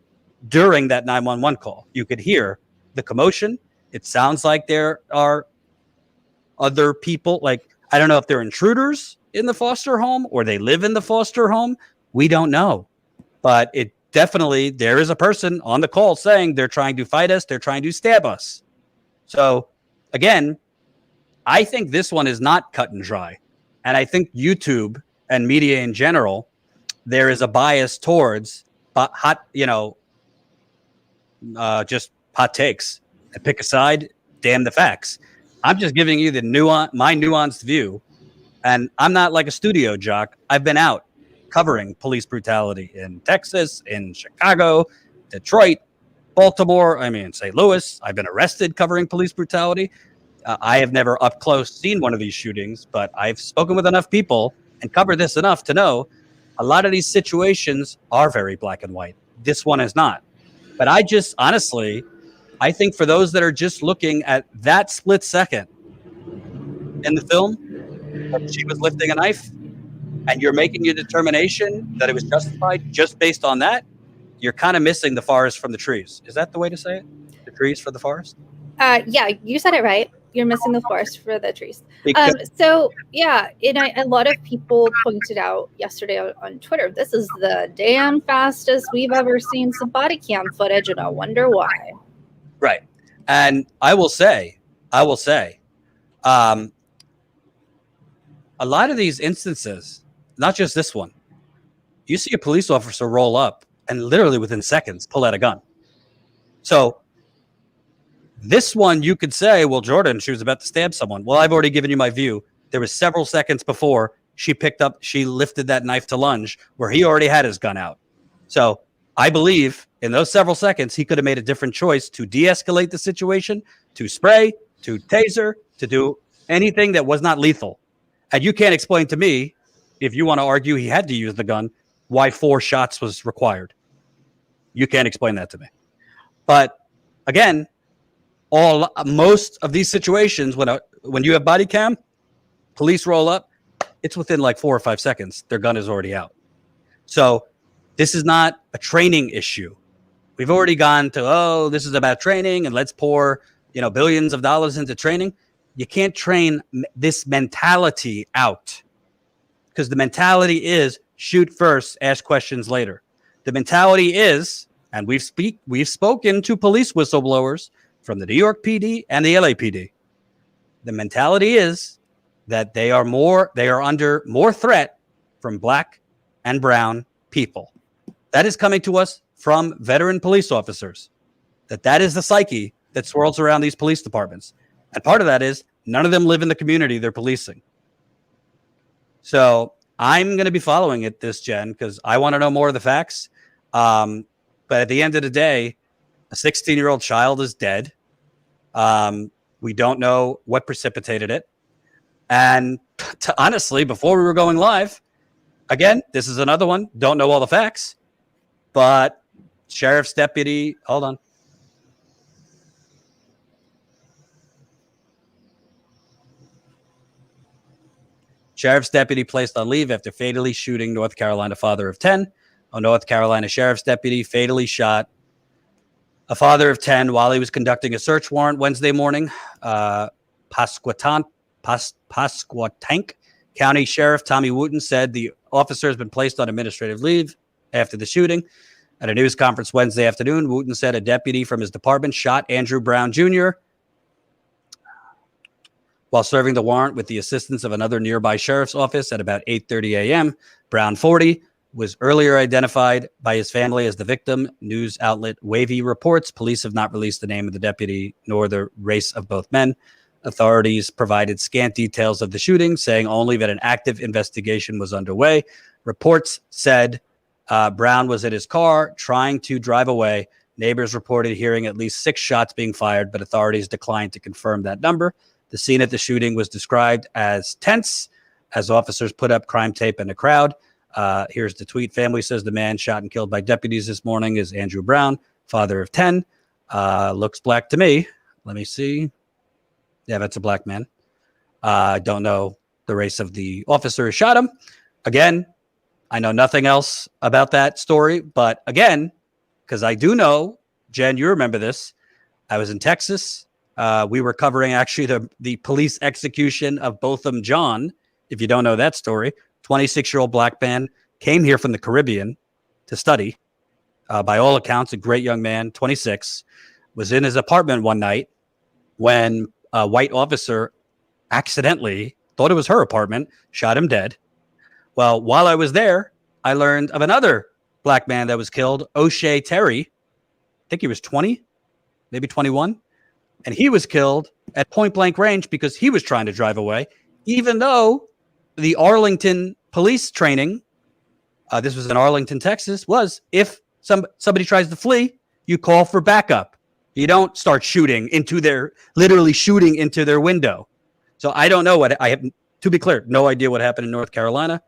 during that 911 call. You could hear the commotion. It sounds like there are other people. Like, I don't know if they're intruders in the foster home or they live in the foster home. We don't know. But there is a person on the call saying they're trying to fight us. They're trying to stab us. So again, I think this one is not cut and dry. And I think YouTube and media in general, there is a bias towards just hot takes and pick a side, damn the facts. I'm just giving you my nuanced view. And I'm not like a studio jock. I've been out covering police brutality in Texas, in Chicago, Detroit, Baltimore, St. Louis. I've been arrested covering police brutality. I have never up close seen one of these shootings, but I've spoken with enough people and covered this enough to know a lot of these situations are very black and white. This one is not. But I think for those that are just looking at that split second in the film, that she was lifting a knife, and you're making your determination that it was justified just based on that, you're kind of missing the forest from the trees. Is that the way to say it? The trees for the forest? Yeah, you said it right. you're missing the forest for the trees. Because- So yeah, a lot of people pointed out yesterday on Twitter, this is the damn fastest we've ever seen some body cam footage, and I wonder why. Right. And I will say, a lot of these instances, not just this one, you see a police officer roll up and literally within seconds pull out a gun. So this one, you could say, well, Jordan, she was about to stab someone. Well, I've already given you my view. There was several seconds before she lifted that knife to lunge where he already had his gun out. So I believe in those several seconds, he could have made a different choice to de-escalate the situation, to spray, to taser, to do anything that was not lethal. And you can't explain to me, if you want to argue he had to use the gun, why 4 shots was required. You can't explain that to me. But again, most of these situations, when you have body cam, police roll up, it's within like 4 or 5 seconds. Their gun is already out. So this is not a training issue. We've already gone to, this is about training and let's pour, billions of dollars into training. You can't train this mentality out, because the mentality is shoot first, ask questions later. The mentality is, and we've spoken to police whistleblowers from the New York PD and the LAPD. The mentality is that they are under more threat from black and brown people. That is coming to us from veteran police officers. That is the psyche that swirls around these police departments. And part of that is none of them live in the community they're policing. So I'm going to be following this, Jen, because I want to know more of the facts. But at the end of the day, a 16-year-old child is dead. We don't know what precipitated it. And honestly, before we were going live, again, this is another one. Don't know all the facts. But sheriff's deputy, hold on. Sheriff's deputy placed on leave after fatally shooting North Carolina father of 10. A North Carolina sheriff's deputy fatally shot a father of 10 while he was conducting a search warrant Wednesday morning. Pasquotank County Sheriff Tommy Wooten said the officer has been placed on administrative leave after the shooting. At a news conference Wednesday afternoon, Wooten said a deputy from his department shot Andrew Brown Jr. while serving the warrant with the assistance of another nearby sheriff's office at about 8:30 a.m. Brown, 40, was earlier identified by his family as the victim. News outlet Wavy reports police have not released the name of the deputy nor the race of both men. Authorities provided scant details of the shooting, saying only that an active investigation was underway. Reports said Brown was in his car trying to drive away. Neighbors reported hearing at least 6 shots being fired, but authorities declined to confirm that number. The scene at the shooting was described as tense as officers put up crime tape in the crowd. Here's the tweet. Family says the man shot and killed by deputies this morning is Andrew Brown, father of 10. Looks black to me. Let me see. Yeah, that's a black man. I don't know the race of the officer who shot him. Again, I know nothing else about that story. But again, because I do know, Jen, you remember this. I was in Texas. We were covering actually the police execution of Botham John. If you don't know that story, 26-year-old black man came here from the Caribbean to study. By all accounts, a great young man, 26, was in his apartment one night when a white officer accidentally thought it was her apartment, shot him dead. Well, while I was there, I learned of another black man that was killed, O'Shea Terry. I think he was 20, maybe 21. And he was killed at point blank range because he was trying to drive away, even though the Arlington police training, this was in Arlington, Texas, was if somebody tries to flee, you call for backup. You don't start shooting literally shooting into their window. So I don't know what I have, to be clear, no idea what happened in North Carolina.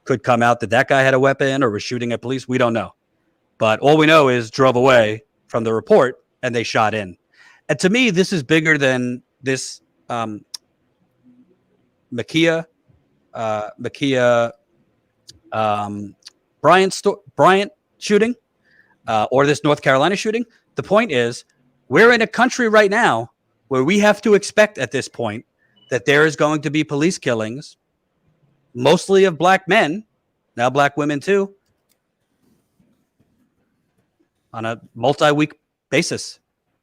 Could come out that guy had a weapon or was shooting at police. We don't know. But all we know is drove away from the report and they shot in. And to me, this is bigger than this Ma'Khia Bryant shooting or this North Carolina shooting. The point is, we're in a country right now where we have to expect at this point that there is going to be police killings, mostly of black men, now black women too, on a multi-week basis.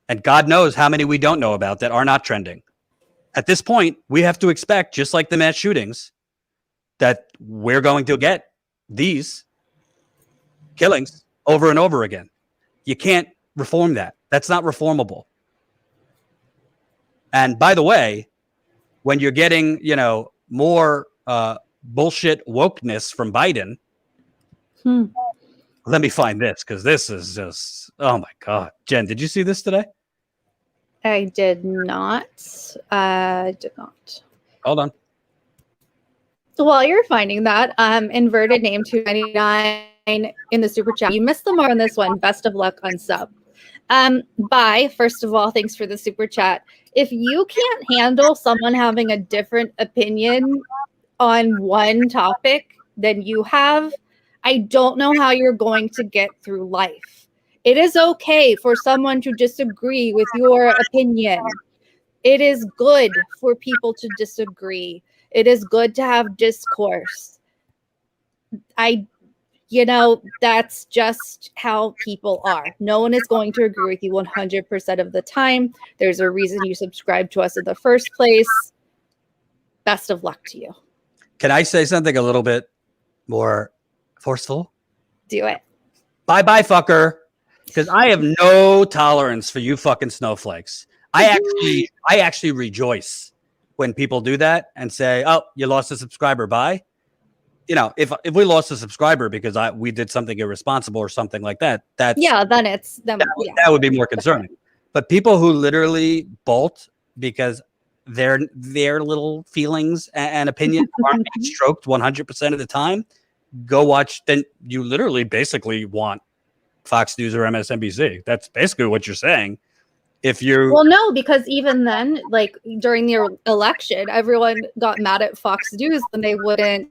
And God knows how many we don't know about that are not trending. At this point, we have to expect, just like the mass shootings, that we're going to get these killings over and over again. You can't reform that. That's not reformable. And by the way, when you're getting, more bullshit wokeness from Biden, let me find this, because this is just, oh my God. Jen, did you see this today? I did not. Hold on. So while you're finding that, inverted name 299 in the super chat. You missed the mark on this one. Best of luck on sub. Bye. First of all, thanks for the super chat. If you can't handle someone having a different opinion on one topic than you have, I don't know how you're going to get through life. It is okay for someone to disagree with your opinion. It is good for people to disagree. It is good to have discourse. That's just how people are. No one is going to agree with you 100% of the time. There's a reason you subscribe to us in the first place. Best of luck to you. Can I say something a little bit more forceful? Do it. Bye-bye, fucker. Because I have no tolerance for you fucking snowflakes. I actually rejoice when people do that and say, "Oh, you lost a subscriber." Bye. If we lost a subscriber because we did something irresponsible or something like that, then that would be more concerning. But people who literally bolt because their little feelings and opinions aren't stroked 100% of the time, go watch. Then you literally basically want Fox News or MSNBC. That's basically what you're saying. Well, no, because even then, like during the election, everyone got mad at Fox News when they wouldn't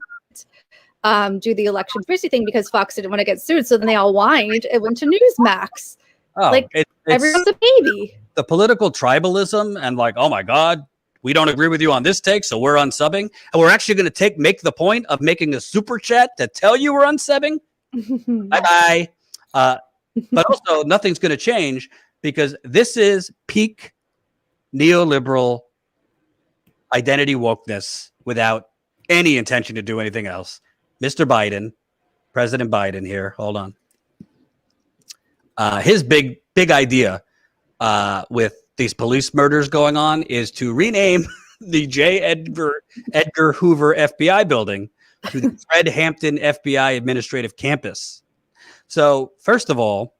do the election conspiracy thing because Fox didn't want to get sued. So then they all whined. It went to Newsmax. Everyone's a baby. The political tribalism and oh my God, we don't agree with you on this take, so we're unsubbing. And we're actually going to make the point of making a super chat to tell you we're unsubbing. Bye-bye. But also, nothing's going to change because this is peak neoliberal identity wokeness without any intention to do anything else. Mr. Biden, President Biden here, hold on. His big idea with these police murders going on is to rename the J. Edgar Hoover FBI building to the Fred Hampton FBI Administrative Campus. So, first of all,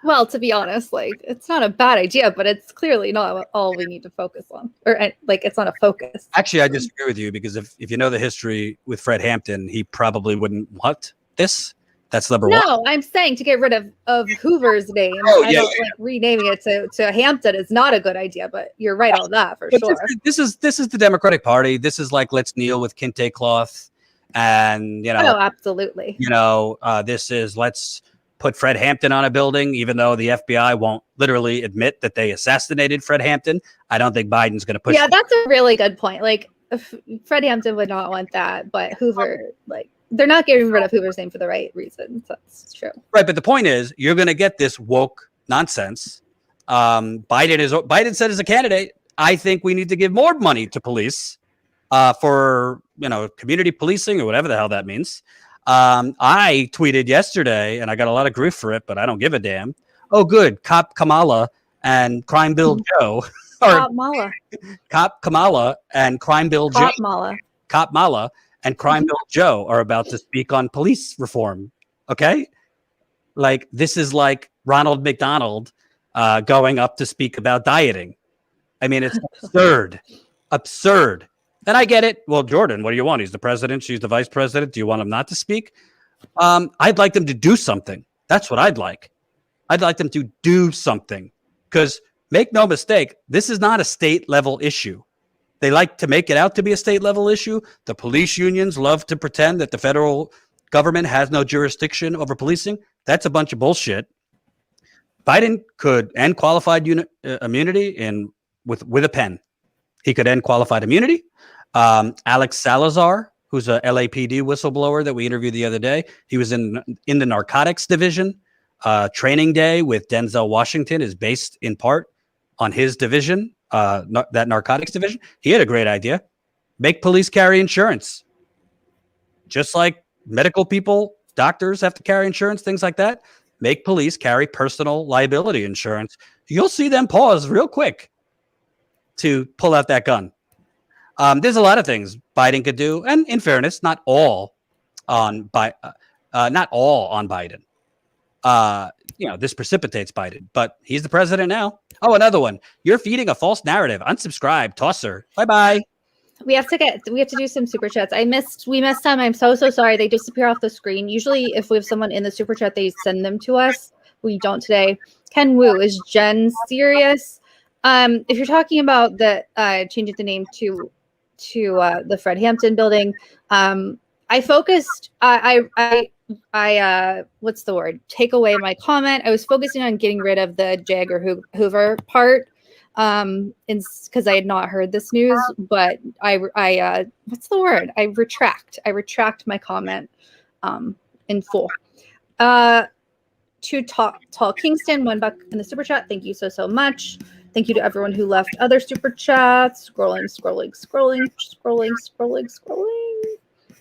well, to be honest, it's not a bad idea, but it's clearly not all we need to focus on, or it's not a focus. Actually, I disagree with you because if you know the history with Fred Hampton, he probably wouldn't want this. That's number one. No, I'm saying to get rid of Hoover's name. Renaming it to Hampton is not a good idea, but you're right on that for sure. This is the Democratic Party. This is let's kneel with kente cloth, and Oh, absolutely. This is let's put Fred Hampton on a building, even though the FBI won't literally admit that they assassinated Fred Hampton. I don't think Biden's going to push. Yeah, that's a really good point. Fred Hampton would not want that, but Hoover, they're not getting rid of Hoover's name for the right reasons. That's true. Right, but the point is, you're going to get this woke nonsense. Biden said as a candidate, I think we need to give more money to police for community policing or whatever the hell that means. I tweeted yesterday, and I got a lot of grief for it, but I don't give a damn. Oh, good. Cop Kamala and Crime Bill Joe. Cop Mala. Cop Kamala and Crime Bill Joe. Cop Mala and Crime Bill Joe are about to speak on police reform. Okay? This is like Ronald McDonald going up to speak about dieting. I mean, it's absurd. Absurd. And I get it. Well, Jordan, what do you want? He's the president. She's the vice president. Do you want him not to speak? I'd like them to do something. That's what I'd like. I'd like them to do something. Because make no mistake, this is not a state level issue. They like to make it out to be a state level issue. The police unions love to pretend that the federal government has no jurisdiction over policing. That's a bunch of bullshit. Biden could end qualified immunity in with a pen. He could end qualified immunity. Alex Salazar, who's a LAPD whistleblower that we interviewed the other day, he was in the narcotics division. Training Day with Denzel Washington is based in part on his division, that narcotics division. He had a great idea. Make police carry insurance. Just like medical people, doctors have to carry insurance, things like that. Make police carry personal liability insurance. You'll see them pause real quick to pull out that gun. There's a lot of things Biden could do, and in fairness, not all on Biden. This precipitates Biden, but he's the president now. Oh, another one. You're feeding a false narrative. Unsubscribe. Tosser. Bye-bye. We have to do some super chats. We missed some. I'm so sorry. They disappear off the screen. Usually if we have someone in the super chat, they send them to us. We don't today. Ken Wu, is Jenn serious? If you're talking about the changing the name to the Fred Hampton building, I focused what's the word? Take away my comment. I was focusing on getting rid of the J. Edgar Hoover part, because I had not heard this news. But I what's the word? I retract my comment, in full. To Tall Kingston, $1 in the super chat. Thank you so much. Thank you to everyone who left other super chats. Scrolling.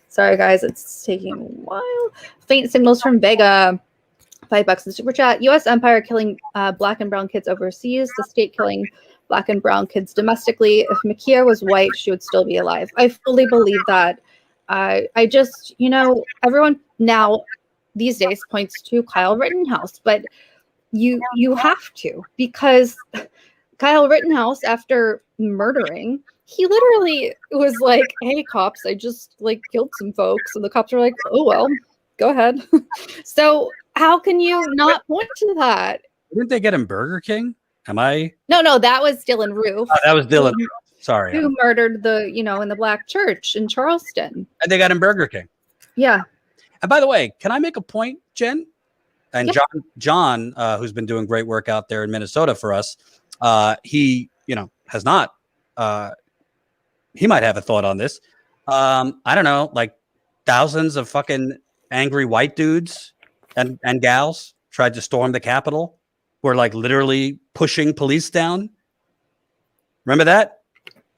Sorry, guys, it's taking a while. Faint signals from Vega. $5 in the super chat. U.S. empire killing black and brown kids overseas. The state killing black and brown kids domestically. If Ma'Khia was white, she would still be alive. I fully believe that. I just, everyone now these days points to Kyle Rittenhouse, but you have to, because Kyle Rittenhouse, after murdering, he literally was like, hey, cops, I just killed some folks. And the cops were like, oh, well, go ahead. So how can you not point to that? Didn't they get him Burger King? Am I? No, that was Dylan Roof. Oh, that was Dylan Roof. Sorry. Who murdered in the black church in Charleston. And they got him Burger King. Yeah. And by the way, can I make a point, Jen? And yeah. John, who's been doing great work out there in Minnesota for us, he, has not, he might have a thought on this. I don't know, thousands of fucking angry white dudes and gals tried to storm the Capitol. Were literally pushing police down. Remember that?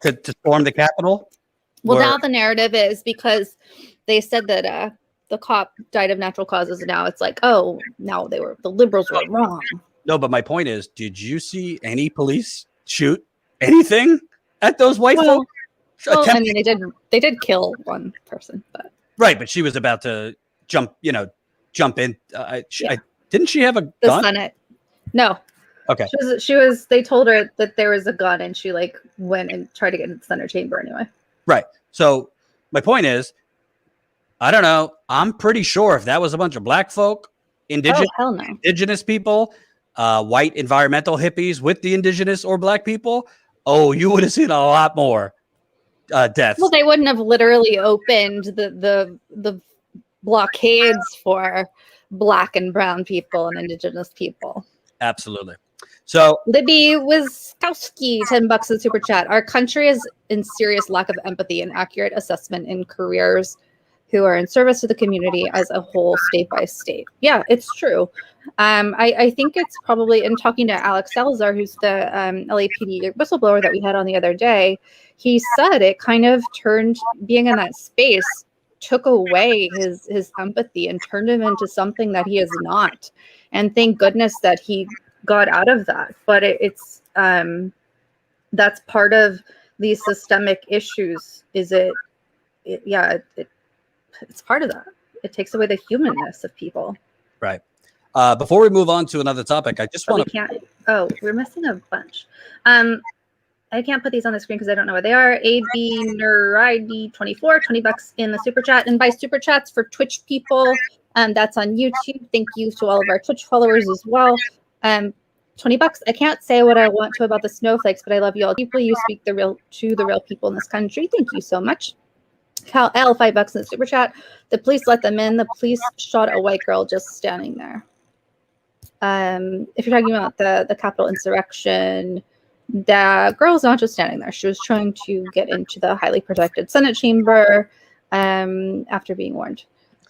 To storm the Capitol? Well, now the narrative is, because they said that the cop died of natural causes, and now it's now the liberals were wrong. No, but my point is, did you see any police shoot anything at those white folks? Well, I mean, they did kill one person, but right, but she was about to jump in. Didn't she have a gun? The Senate. No. Okay. She was. They told her that there was a gun, and she went and tried to get into the Senate chamber anyway. Right. So my point is, I don't know. I'm pretty sure if that was a bunch of black folk, indigenous people, white environmental hippies with the indigenous or black people, you would have seen a lot more deaths. Well, they wouldn't have literally opened the blockades for black and brown people and indigenous people. Absolutely. So Libby Wiskowski, $10 in super chat. Our country is in serious lack of empathy and accurate assessment in careers who are in service to the community as a whole, state by state. Yeah, it's true. I think it's probably, in talking to Alex Salazar, who's the LAPD whistleblower that we had on the other day, he said it kind of turned, being in that space, took away his empathy and turned him into something that he is not. And thank goodness that he got out of that. But it's that's part of these systemic issues. It's part of that. It takes away the humanness of people. Right. Before we move on to another topic, I just want to. We're missing a bunch. I can't put these on the screen because I don't know where they are. AB Neridi 24, $20 in the super chat. And by super chats for Twitch people, that's on YouTube. Thank you to all of our Twitch followers as well. $20. I can't say what I want to about the snowflakes, but I love you all deeply. You speak to the real people in this country. Thank you so much. Cal L, $5 in the super chat. The police let them in. The police shot a white girl just standing there. If you're talking about the Capitol insurrection, the girl was not just standing there. She was trying to get into the highly protected Senate chamber after being warned.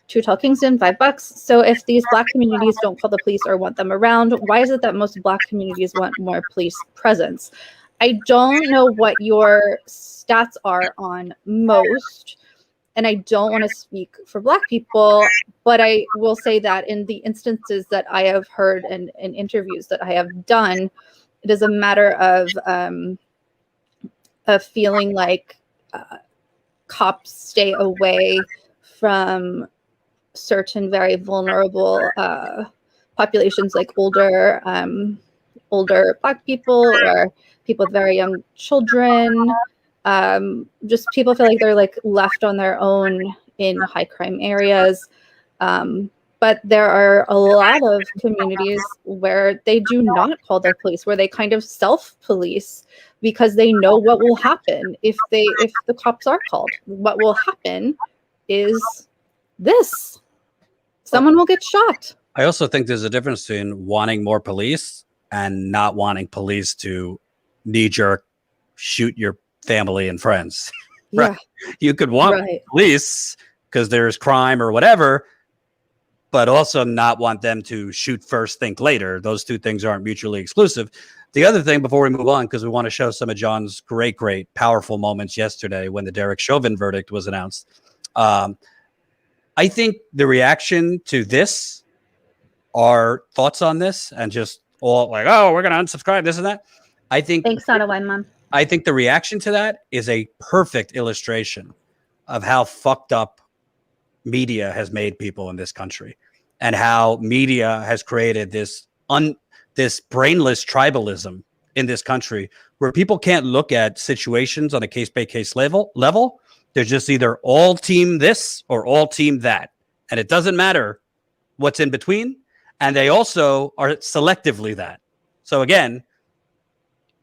To Hotel Kingston, $5. So if these Black communities don't call the police or want them around, why is it that most Black communities want more police presence? I don't know what your stats are on most, and I don't want to speak for Black people, but I will say that in the instances that I have heard and in interviews that I have done, it is a matter of feeling like cops stay away from certain very vulnerable populations, like older Black people or people with very young children. Just people feel like they're like left on their own in high crime areas. But there are a lot of communities where they do not call the police, where they kind of self-police because they know what will happen if the cops are called. What will happen is this. Someone will get shot. I also think there's a difference between wanting more police and not wanting police to knee-jerk shoot your family and friends. Right? Yeah. You could want police because there's crime or whatever, but also not want them to shoot first, think later. Those two things aren't mutually exclusive. The other thing before we move on, because we want to show some of John's great, powerful moments yesterday when the Derek Chauvin verdict was announced. I think the reaction to this, our thoughts on this, and just all like, oh, we're going to unsubscribe, this and that. I think Thanks, not a wine, Mom. I think the reaction to that is a perfect illustration of how fucked up media has made people in this country, and how media has created this brainless tribalism in this country where people can't look at situations on a case-by-case level. They're just either all team this or all team that. And it doesn't matter what's in between. And they also are selectively that. So again,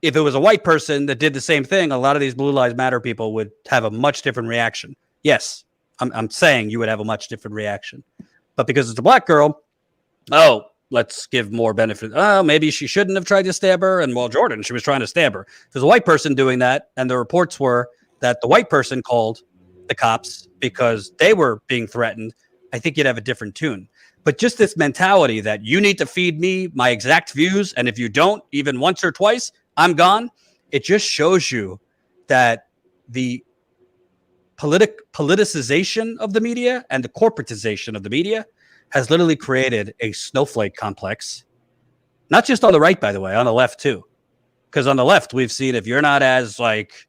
if it was a white person that did the same thing, a lot of these Blue Lives Matter people would have a much different reaction. Yes, I'm saying you would have a much different reaction. But because it's a Black girl, oh, let's give more benefit. Oh, maybe she shouldn't have tried to stab her. And well, Jordan, she was trying to stab her. There's a white person doing that. And the reports were that the white person called the cops because they were being threatened. I think you'd have a different tune. But just this mentality that you need to feed me my exact views, and if you don't, even once or twice, I'm gone. It just shows you that the politicization of the media and the corporatization of the media has literally created a snowflake complex. Not just on the right, by the way, on the left too. Because on the left, we've seen if you're not as like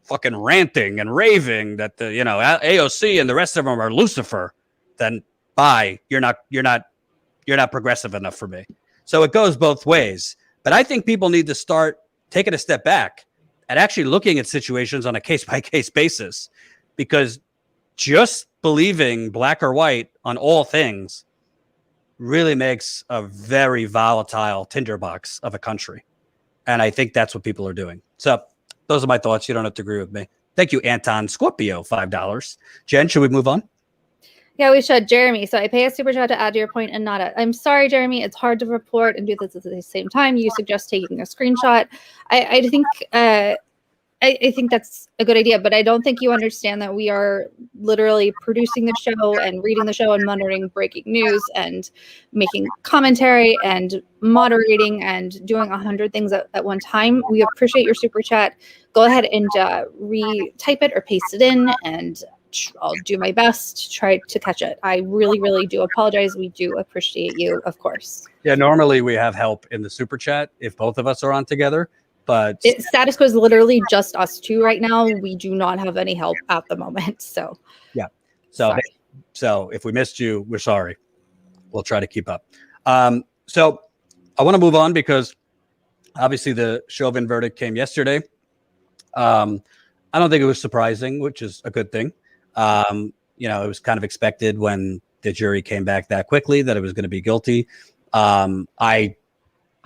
fucking ranting and raving that the AOC and the rest of them are Lucifer, then bye. You're not progressive enough for me. So it goes both ways. But I think people need to start taking a step back and actually looking at situations on a case-by-case basis, because just believing black or white on all things really makes a very volatile tinderbox of a country. And I think that's what people are doing. So those are my thoughts. You don't have to agree with me. Thank you, Anton Scorpio, $5. Jen, should we move on? Yeah, we should. Jeremy, so I pay a super chat to add to your point and not I'm sorry, Jeremy. It's hard to report and do this at the same time. You suggest taking a screenshot. I think that's a good idea, but I don't think you understand that we are literally producing the show and reading the show and monitoring breaking news and making commentary and moderating and doing 100 things at one time. We appreciate your super chat. Go ahead and retype it or paste it in, and I'll do my best to try to catch it. I really, really do apologize. We do appreciate you, of course. Yeah, normally we have help in the super chat if both of us are on together. But status quo is literally just us two right now. We do not have any help at the moment. So yeah. So if we missed you, we're sorry. We'll try to keep up. So I want to move on because obviously the Chauvin verdict came yesterday. I don't think it was surprising, which is a good thing. It was kind of expected when the jury came back that quickly that it was going to be guilty.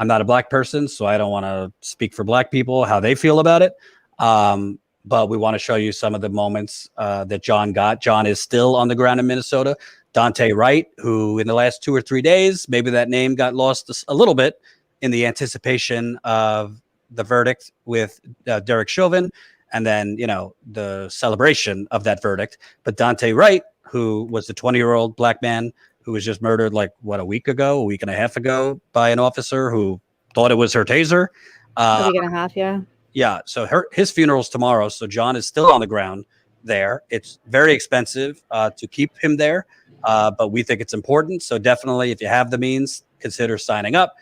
I'm not a black person, so I don't want to speak for black people, how they feel about it. But we want to show you some of the moments that John got. John is still on the ground in Minnesota. Dante Wright, who in the last 2 or 3 days, maybe that name got lost a little bit in the anticipation of the verdict with Derek Chauvin, and then, the celebration of that verdict. But Daunte Wright, who was the 20-year-old black man who was just murdered a week and a half ago by an officer who thought it was her taser. A week and a half, yeah. Yeah, so his funeral's tomorrow, so John is still on the ground there. It's very expensive to keep him there, but we think it's important. So definitely, if you have the means, consider signing up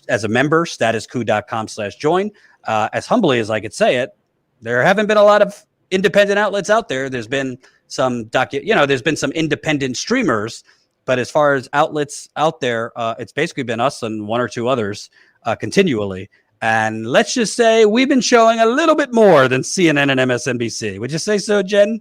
as a member, statuscoup.com/join. As humbly as I could say it, there haven't been a lot of independent outlets out there. There's been some there's been some independent streamers, but as far as outlets out there, it's basically been us and one or two others continually. And let's just say we've been showing a little bit more than CNN and MSNBC. Would you say so, Jen?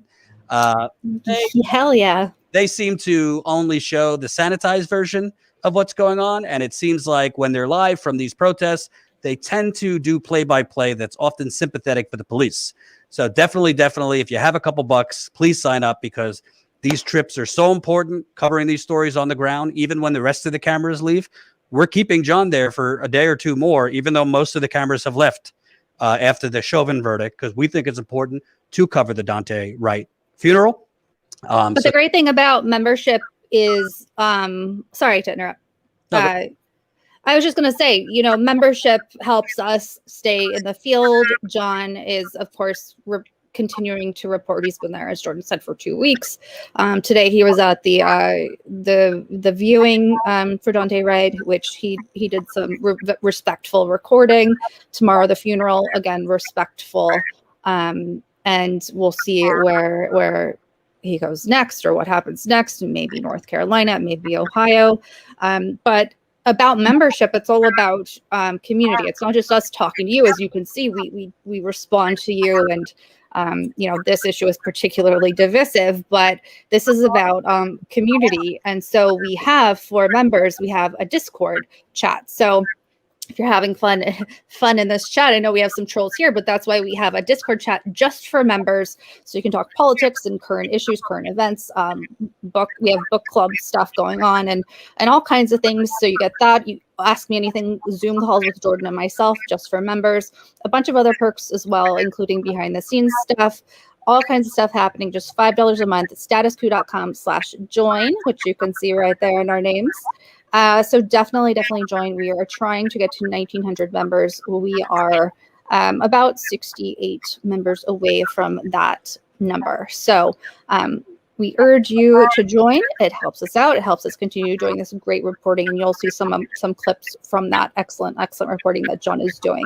Hell yeah. They seem to only show the sanitized version of what's going on. And it seems like when they're live from these protests, they tend to do play-by-play that's often sympathetic for the police. So definitely, if you have a couple bucks, please sign up, because these trips are so important, covering these stories on the ground, even when the rest of the cameras leave. We're keeping John there for a day or two more, even though most of the cameras have left after the Chauvin verdict, because we think it's important to cover the Daunte Wright funeral. But the great thing about membership is, sorry to interrupt. I was just going to say, membership helps us stay in the field. John is, of course, continuing to report. He's been there, as Jordan said, for 2 weeks. Today he was at the viewing for Daunte Wright, which he did some respectful recording. Tomorrow the funeral, again respectful, and we'll see where he goes next, or what happens next. Maybe North Carolina, maybe Ohio, but about membership, it's all about community. It's not just us talking to you. As you can see, we respond to you, and this issue is particularly divisive, but this is about community. And so we have, for members, we have a Discord chat. So if you're having fun in this chat, I know we have some trolls here, but that's why we have a Discord chat just for members. So you can talk politics and current issues, current events, we have book club stuff going on, and all kinds of things. So you get that. You ask me anything, Zoom calls with Jordan and myself, just for members, a bunch of other perks as well, including behind the scenes stuff, all kinds of stuff happening, just $5 a month, statuscoup.com/join, which you can see right there in our names. So definitely join. We are trying to get to 1,900 members. We are about 68 members away from that number. So we urge you to join. It helps us out. It helps us continue doing this great reporting, and you'll see some clips from that excellent reporting that John is doing.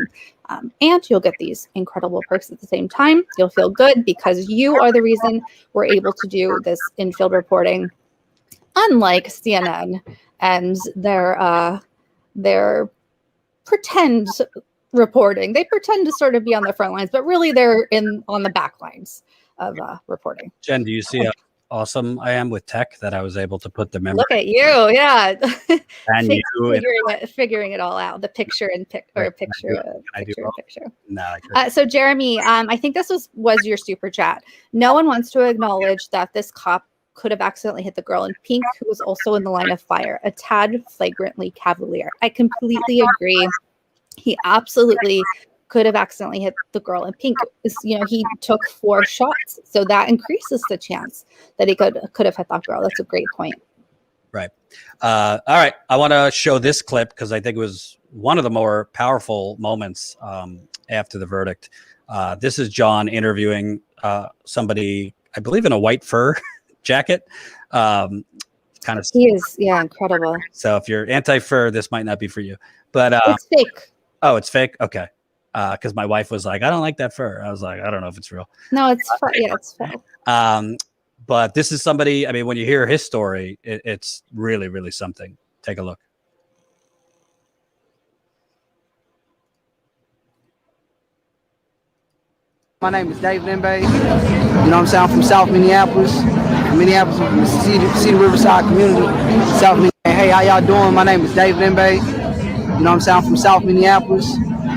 And you'll get these incredible perks at the same time. You'll feel good because you are the reason we're able to do this in-field reporting, unlike CNN and their pretend reporting. They pretend to sort of be on the front lines, but really they're on the back lines of reporting. Jen, do you see how awesome I am with tech that I was able to put the member? Look at you, yeah. And figuring it all out. The picture in picture. No. So Jeremy, I think this was your super chat. No one wants to acknowledge that this cop could have accidentally hit the girl in pink, who was also in the line of fire. A tad flagrantly cavalier. I completely agree. He absolutely could have accidentally hit the girl in pink. He took 4 shots, so that increases the chance that he could have hit that girl. That's a great point. Right. All right. I want to show this clip because I think it was one of the more powerful moments after the verdict. This is John interviewing somebody, I believe, in a white fur jacket. Kind of. He is, incredible. So if you're anti-fur, this might not be for you. But it's fake. Oh, it's fake. Okay. Because my wife was like, I don't like that fur. I was like, I don't know if it's real. No, it's it's fake. But this is somebody, I mean, when you hear his story, it's really, really something. Take a look. My name is Dave Limbe. You know what I'm saying? I'm from South Minneapolis. Minneapolis, Cedar Riverside community. South Minneapolis. Hey, how y'all doing? My name is Dave Limbe. You know what I'm saying? I'm from South Minneapolis.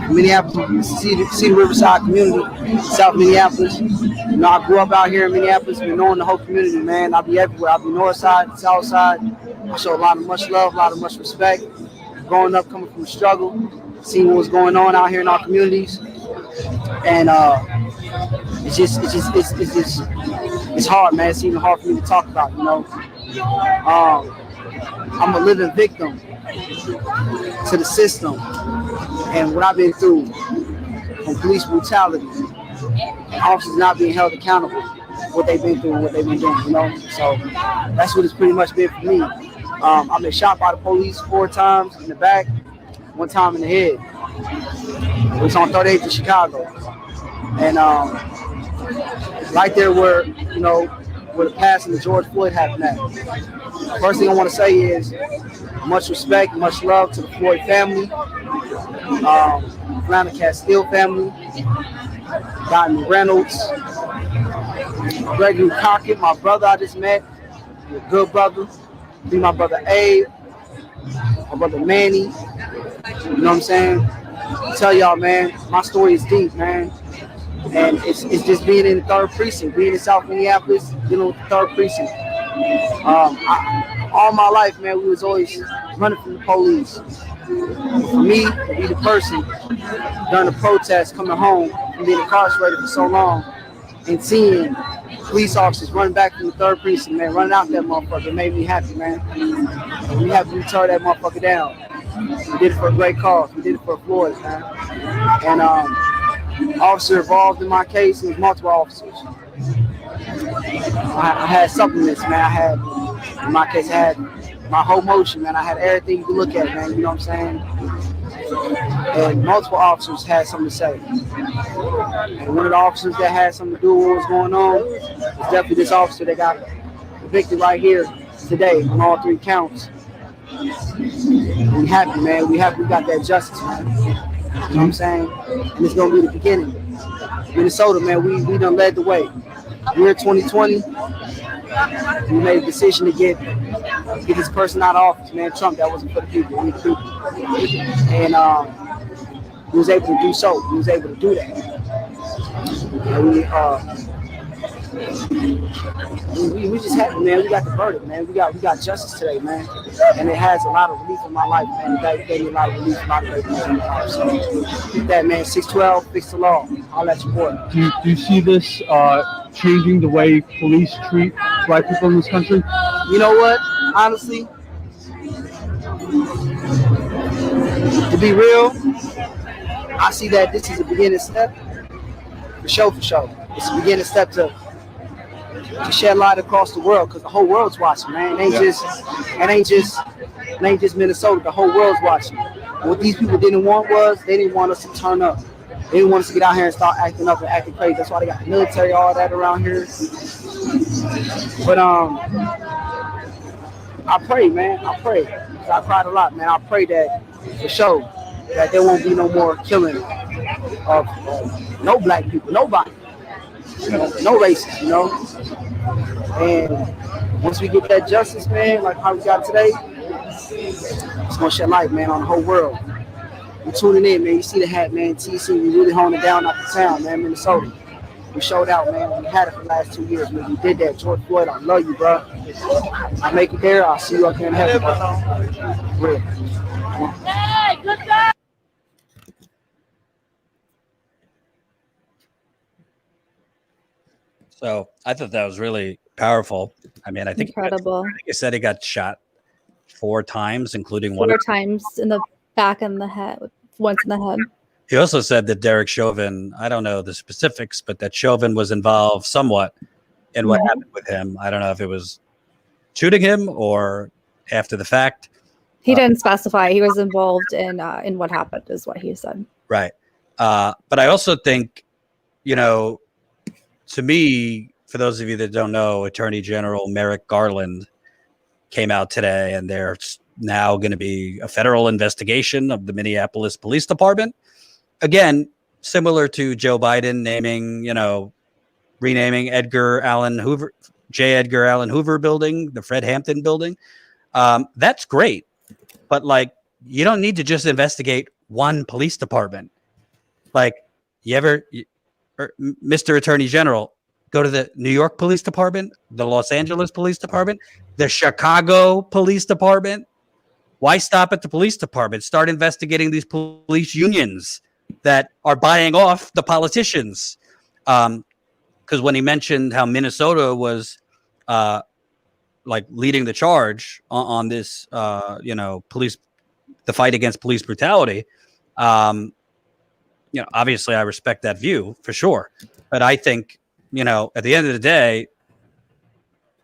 Cedar Riverside community, South Minneapolis. I grew up out here in Minneapolis, been knowing the whole community, man. I'll be everywhere. I'll be north side, south side. I show a lot of much love, a lot of much respect. growing up, coming from the struggle, seeing what was going on out here in our communities, and it's hard, man. It's even hard for me to talk about, you know. I'm a living victim to the system and what I've been through from police brutality and officers not being held accountable for what they've been through and what they've been doing, you know. So that's what it's pretty much been for me. I've been shot by the police 4 times in the back, 1 time in the head. It was on 38th in Chicago. And right there where, you know, where the passing of George Floyd happened at. First thing I want to say is much respect, much love to the Floyd family, Atlanta Castile family, Rodney Reynolds, Gregory Crockett, my brother I just met, a good brother. My brother Abe, my brother Manny. You know what I'm saying? I tell y'all, man, my story is deep, man. And it's just being in the 3rd precinct, being in South Minneapolis, dealing with the 3rd precinct. All my life, man, we was always running from the police. For me to be the person during the protest coming home and being incarcerated for so long and seeing police officers running back from the 3rd precinct, man, running out that motherfucker, it made me happy, man. And we happy to tear that motherfucker down. We did it for a great cause. We did it for Floyd, man. And officer involved in my case, it was multiple officers. I had supplements, man. In my case, I had my whole motion, man. I had everything you could look at, man. You know what I'm saying? And multiple officers had something to say. And one of the officers that had something to do with what was going on was definitely this officer that got convicted right here today on all 3 counts. We happy, man. We happy we got that justice, man. You know what I'm saying? And it's gonna be the beginning. Minnesota, man, we done led the way. We're 2020. We made a decision to get this person out of office, man. Trump, that wasn't for the people. We the people. And we was able to do so. We was able to do that. And we just happy, man. We got the verdict, man. We got justice today, man. And it has a lot of relief in my life, man. It gave me a lot of relief in my life. So with that, man, 612, fix the law. I'll let you boy. Do you see this changing the way police treat black people in this country? You know what? Honestly, to be real, I see that this is a beginning step. For sure. It's a beginning step to shed light across the world, because the whole world's watching, man. It ain't just Minnesota. The whole world's watching. What these people didn't want was they didn't want us to turn up. They didn't want us to get out here and start acting up and acting crazy. That's why they got the military, all that around here. But I pray, man. I pray. I cried a lot, man. I pray that for sure that there won't be no more killing of no black people, nobody. No racists, you know. And once we get that justice, man, like how we got today, it's gonna shed light, man, on the whole world. You're tuning in, man. You see the hat, man. TC, we really honing it down out the town, man, Minnesota. We showed out, man. We had it for the last 2 years, man. We did that. George Floyd, I love you, bro. I make it there. I'll see you up here in heaven, bro. Real. Hey, good job. So I thought that was really powerful. I mean, I think Incredible. I think he said he got shot 4 times, including 4 one times in the back and the head, once in the head. He also said that Derek Chauvin, I don't know the specifics, but that Chauvin was involved somewhat in what happened with him. I don't know if it was shooting him or after the fact. He didn't specify. He was involved in what happened, is what he said. Right. But I also think, you know, to me, for those of you that don't know, Attorney General Merrick Garland came out today, and there's now going to be a federal investigation of the Minneapolis Police Department. Again, similar to Joe Biden renaming J. Edgar Allen Hoover building, the Fred Hampton building. That's great. But like, you don't need to just investigate one police department. Like, Mr. Attorney General, go to the New York Police Department, the Los Angeles Police Department, the Chicago Police Department, Why stop at the police department? Start investigating these police unions that are buying off the politicians. Because when he mentioned how Minnesota was like leading the charge on this, the fight against police brutality. Obviously I respect that view for sure, but I think, at the end of the day,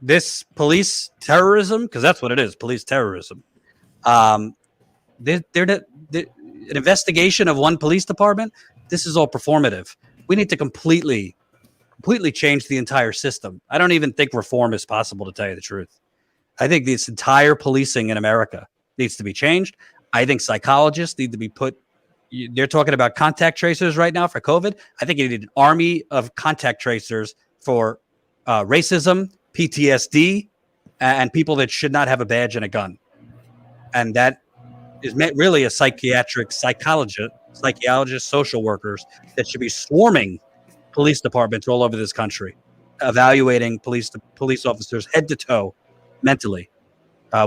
this police terrorism, because that's what it is, police terrorism. An investigation of one police department. This is all performative. We need to completely change the entire system. I don't even think reform is possible, to tell you the truth. I think this entire policing in America needs to be changed. I think psychologists need to be put. They're talking about contact tracers right now for COVID. I think you need an army of contact tracers for racism, PTSD, and people that should not have a badge and a gun. And that is really a psychiatrist, social workers that should be swarming police departments all over this country, evaluating police officers head to toe mentally,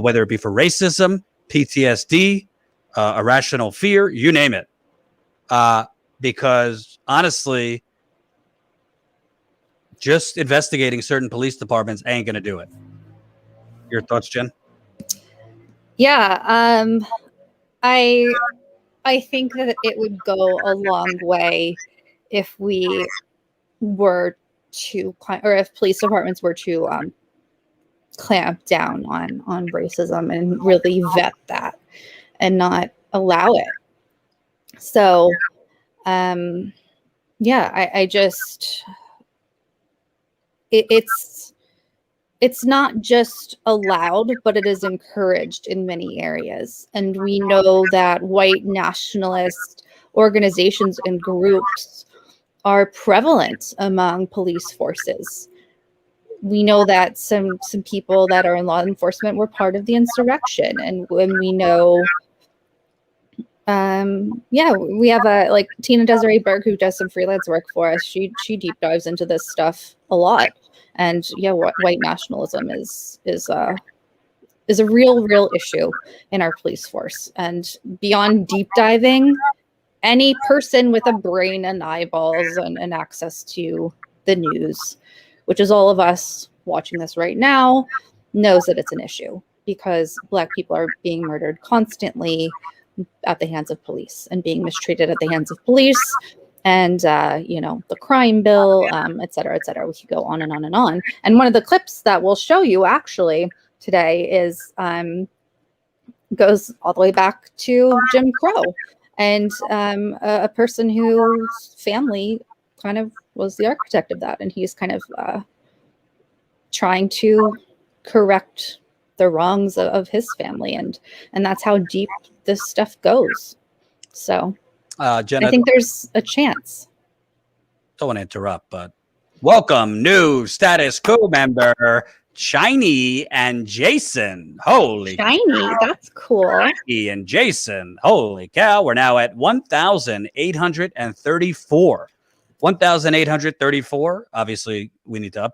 whether it be for racism, PTSD, irrational fear, you name it. Because honestly, just investigating certain police departments ain't going to do it. Your thoughts, Jen? Yeah, I think that it would go a long way if we were to, or if police departments were to clamp down on racism and really vet that and not allow it. So, I just, it's not just allowed, but it is encouraged in many areas. And we know that white nationalist organizations and groups are prevalent among police forces. We know that some people that are in law enforcement were part of the insurrection. And when we know, we have Tina Desiree Berg, who does some freelance work for us. She deep dives into this stuff a lot. And white nationalism is a real issue in our police force. And beyond deep diving, any person with a brain and eyeballs and access to the news, which is all of us watching this right now, knows that it's an issue, because Black people are being murdered constantly at the hands of police and being mistreated at the hands of police. And, the crime bill, et cetera, et cetera. We could go on and on and on. And one of the clips that we'll show you actually today is goes all the way back to Jim Crow, and a person whose family kind of was the architect of that. And he's kind of trying to correct the wrongs of his family. And that's how deep this stuff goes. So Jen, I think there's a chance. Don't want to interrupt, but welcome new status quo member, Shiny and Jason. Holy Shiny, that's cool. Shiny and Jason. Holy cow. We're now at 1,834. 1,834. Obviously, we need to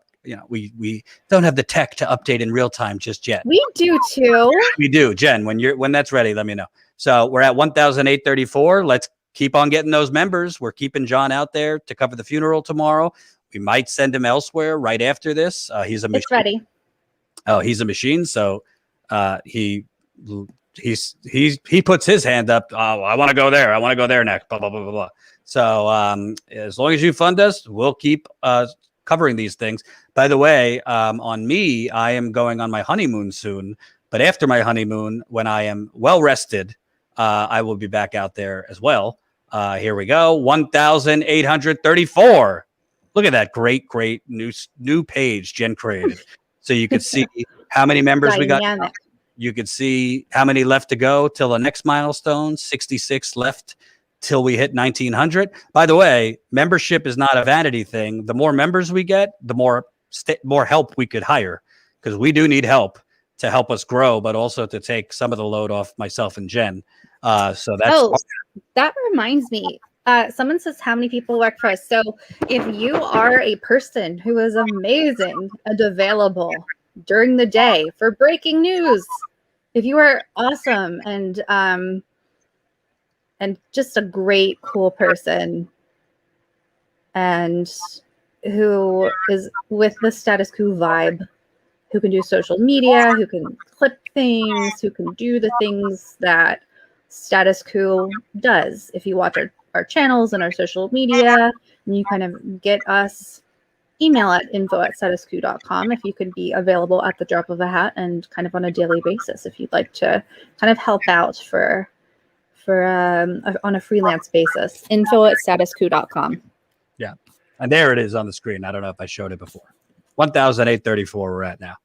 we don't have the tech to update in real time just yet. We do too. We do. Jen, when that's ready, let me know. So we're at 1,834. Let's keep on getting those members. We're keeping John out there to cover the funeral tomorrow. We might send him elsewhere right after this. He's a machine. It's ready. Oh, he's a machine. So he puts his hand up. Oh, I want to go there. I want to go there next. Blah, blah, blah, blah, blah. So as long as you fund us, we'll keep covering these things. By the way, on me, I am going on my honeymoon soon. But after my honeymoon, when I am well rested, I will be back out there as well. Here we go. 1,834. Look at that great new page Jen created. So you could see how many members we got. You could see how many left to go till the next milestone. 66 left till we hit 1,900. By the way, membership is not a vanity thing. The more members we get, the more help we could hire, because we do need help to help us grow, but also to take some of the load off myself and Jen. So that's that reminds me. Someone says how many people work for us. So if you are a person who is amazing and available during the day for breaking news, if you are awesome and just a great, cool person, and who is with the status quo vibe, who can do social media, who can clip things, who can do the things that status quo does. If you watch our channels and our social media, and you kind of get us, email at info@statusquo.com if you could be available at the drop of a hat and kind of on a daily basis if you'd like to kind of help out on a freelance basis. info@statusquo.com. Yeah. And there it is on the screen. I don't know if I showed it before. 1,834 we're at now.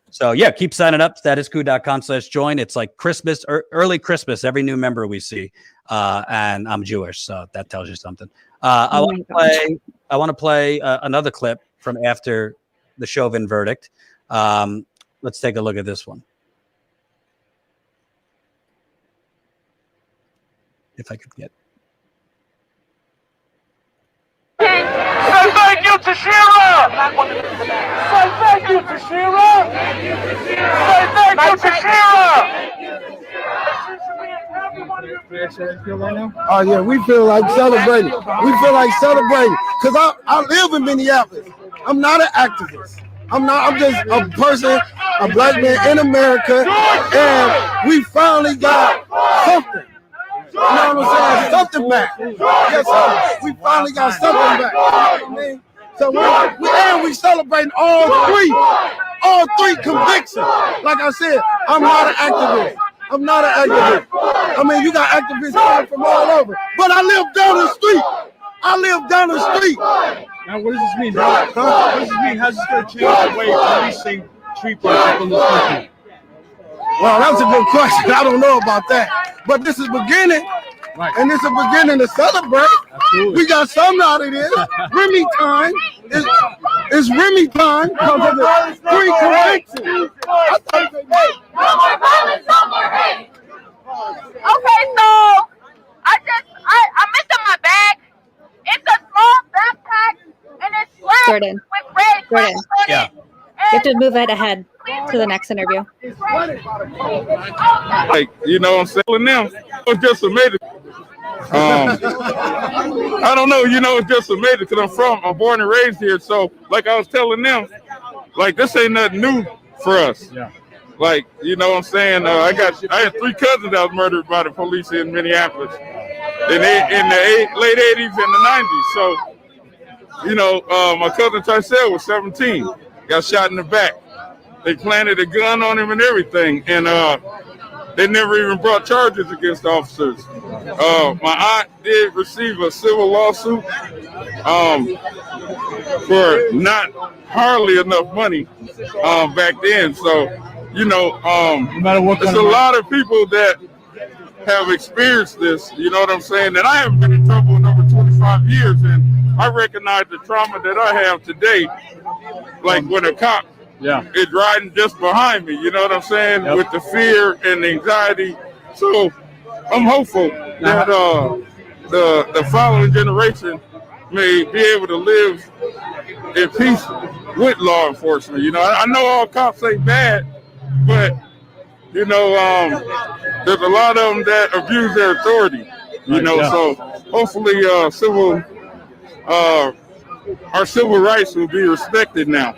So yeah, keep signing up, statusquo.com/join. It's like Christmas, early Christmas, every new member we see. And I'm Jewish, so that tells you something. I want to play another clip from after the Chauvin verdict. Let's take a look at this one. If I could get. Say thank you to Shira! Say thank you to Shira! Say thank you to Shira! Oh yeah, we feel like celebrating. We feel like celebrating because I live in Minneapolis. I'm not an activist. I'm just a person, a black man in America, and we finally got something. You know what I'm saying? Something back. Yes, sir. We finally got something back. You know what I mean? So we celebrating all three convictions. Like I said, I'm not an activist. I'm not an activist. I mean, you got activists coming from all over, but I live down the street. I live down the street. Now, what does this mean, bro? What does this mean? How's this going to change the way policing treat black people in this country? Well, that's a good question. I don't know about that. But this is beginning, right. And this is beginning to celebrate. Absolutely. We got something out of this. Remy time. It's Remy time because of the three convictions. Okay, so I missed my bag. It's a small backpack and it's black Jordan. with red. Jordan. Yeah. You have to move it ahead to the next interview. Like, you know what I'm saying? Them, it's just amazing. I don't know, it's just amazing because I'm born and raised here. So, like I was telling them, like, this ain't nothing new for us. Yeah. Like, you know what I'm saying? I had 3 cousins that was murdered by the police in Minneapolis in the late 80s and the 90s. So, my cousin Tyrcell was 17, got shot in the back. They planted a gun on him and everything, and they never even brought charges against officers. My aunt did receive a civil lawsuit for not hardly enough money back then. So, no matter what, there's a lot of people that have experienced this. You know what I'm saying? And I haven't been in trouble in over 25 years, and I recognize the trauma that I have today. Like when a cop is riding just behind me, you know what I'm saying? Yep. With the fear and the anxiety. So I'm hopeful that the following generation may be able to live in peace with law enforcement. I know all cops ain't bad, but there's a lot of them that abuse their authority. So hopefully our civil rights will be respected now.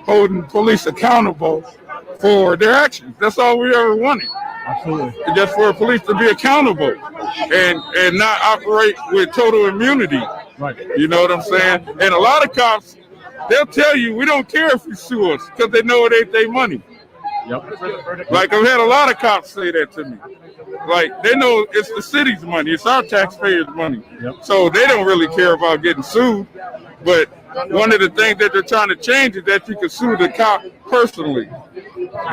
Holding police accountable for their actions. That's all we ever wanted. Absolutely. Just for police to be accountable and not operate with total immunity. Right. You know what I'm saying? And a lot of cops, they'll tell you, we don't care if you sue us because they know it ain't their money. Yep. Like I've had a lot of cops say that to me. Like they know it's the city's money, it's our taxpayers' money. Yep. So they don't really care about getting sued. But one of the things that they're trying to change is that you can sue the cop personally.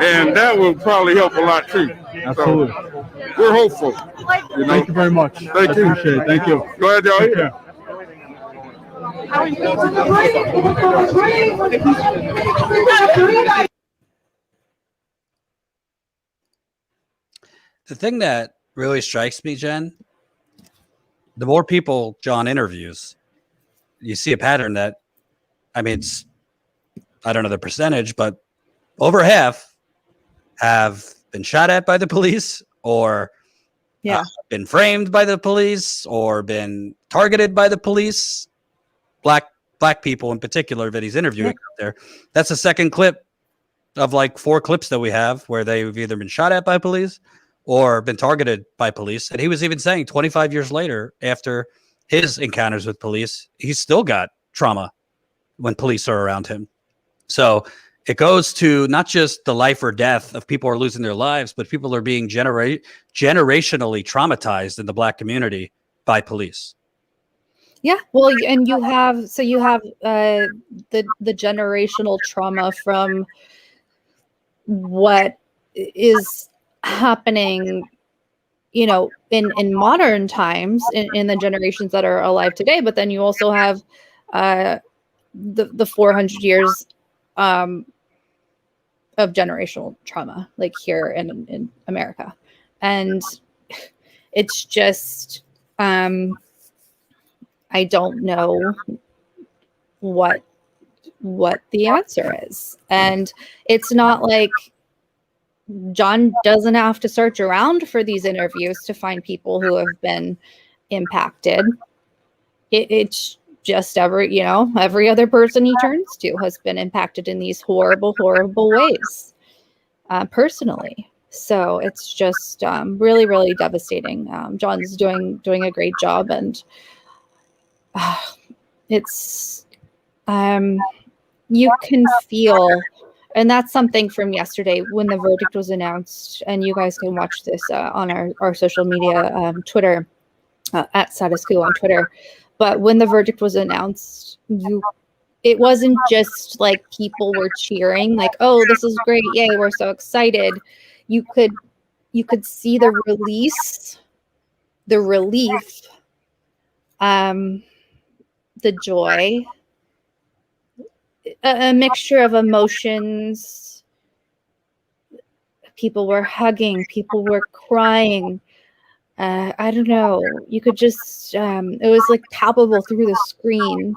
And that will probably help a lot too. Absolutely. So we're hopeful. Thank you very much. Thank you. Appreciate it. Thank you. Glad y'all here. The thing that really strikes me, Jen, the more people John interviews, you see a pattern that, I don't know the percentage, but over half have been shot at by the police or been framed by the police or been targeted by the police, black people in particular that he's interviewing out there. That's the second clip of like 4 clips that we have where they've either been shot at by police or been targeted by police. And he was even saying 25 years later, after his encounters with police, he's still got trauma when police are around him. So it goes to not just the life or death of people who are losing their lives, but people are being generationally traumatized in the black community by police. Yeah, well, and you have the generational trauma from what is happening, you know, in modern times in the generations that are alive today. But then you also have the 400 years of generational trauma, like here in America. And it's just, I don't know what the answer is. And it's not like John doesn't have to search around for these interviews to find people who have been impacted. It's just every other person he turns to has been impacted in these horrible ways, personally. So it's just really, really devastating. John's doing a great job, and it's you can feel, and that's something from yesterday when the verdict was announced, and you guys can watch this on our social media, Twitter, at Status Quo on Twitter. But when the verdict was announced, it wasn't just like people were cheering, like, "Oh, this is great! Yay, we're so excited!" You could see the release, the relief, the joy, a mixture of emotions. People were hugging, people were crying. I don't know. You could just, it was like palpable through the screen.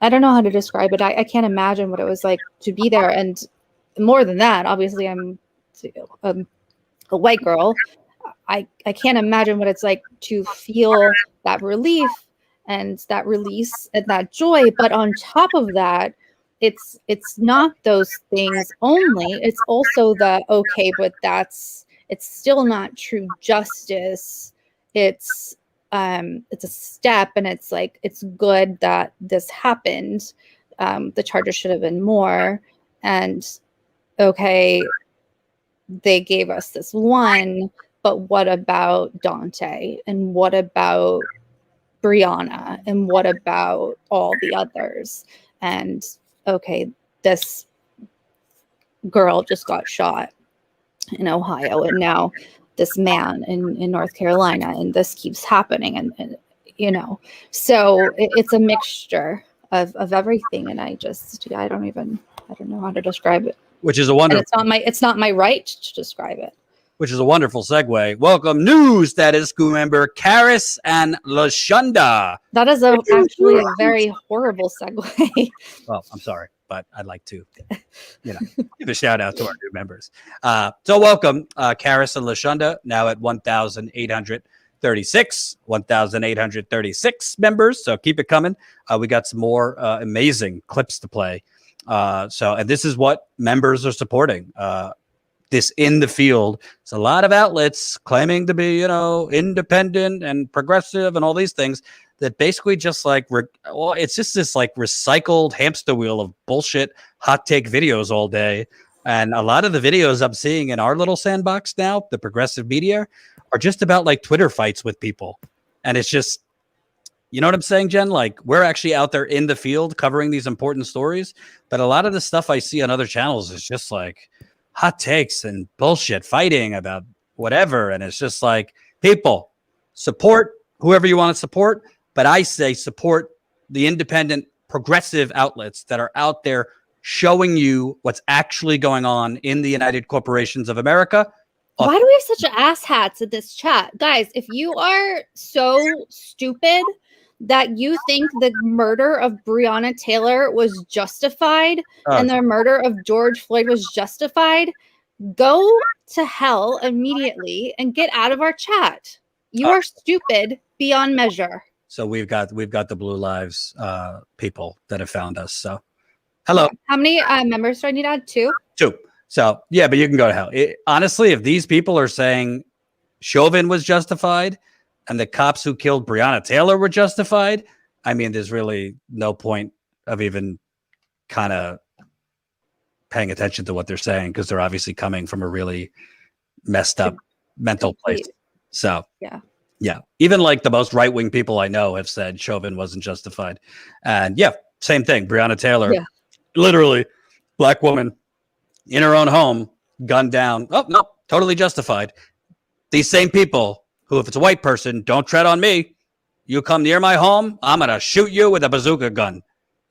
I don't know how to describe it. I can't imagine what it was like to be there. And more than that, obviously I'm a white girl. I can't imagine what it's like to feel that relief and that release and that joy. But on top of that, it's not those things only. It's also the, okay, but it's still not true justice. It's a step, and it's like, it's good that this happened. The charges should have been more. And okay, they gave us this one, but what about Dante? And what about Brianna? And what about all the others? And okay, this girl just got shot in Ohio, and now this man in North Carolina, and this keeps happening, and so it's a mixture of everything, and I don't know how to describe it. Which is a wonderful. And it's not my right to describe it. Which is a wonderful segue. Welcome, new Status Quo member Karis and LaShonda. That is actually a very horrible segue. Well, I'm sorry, but I'd like to, give a shout out to our new members. So welcome, Karis and LaShonda, now at 1,836 members. So keep it coming. We got some more amazing clips to play. And this is what members are supporting. This in the field. It's a lot of outlets claiming to be, independent and progressive and all these things that basically just like, it's just this like recycled hamster wheel of bullshit hot take videos all day. And a lot of the videos I'm seeing in our little sandbox now, the progressive media, are just about like Twitter fights with people. And it's just, you know what I'm saying, Jen? Like, we're actually out there in the field covering these important stories. But a lot of the stuff I see on other channels is just like hot takes and bullshit fighting about whatever. And it's just like, people, support whoever you want to support. But I say support the independent progressive outlets that are out there showing you what's actually going on in the United Corporations of America. Why do we have such asshats in this chat? Guys, if you are so stupid that you think the murder of Breonna Taylor was justified and the murder of George Floyd was justified, go to hell immediately and get out of our chat. You are stupid beyond measure. So we've got the Blue Lives people that have found us. So hello. How many members do I need to add? 2? 2. So yeah, but you can go to hell. Honestly, if these people are saying Chauvin was justified and the cops who killed Breonna Taylor were justified, I mean, there's really no point of even kind of paying attention to what they're saying, because they're obviously coming from a really messed up mental place. So yeah, even like the most right-wing people I know have said Chauvin wasn't justified. And yeah, same thing. Breonna Taylor, literally black woman in her own home, gunned down. Oh no, totally justified. These same people who, if it's a white person, don't tread on me. You come near my home, I'm gonna shoot you with a bazooka gun,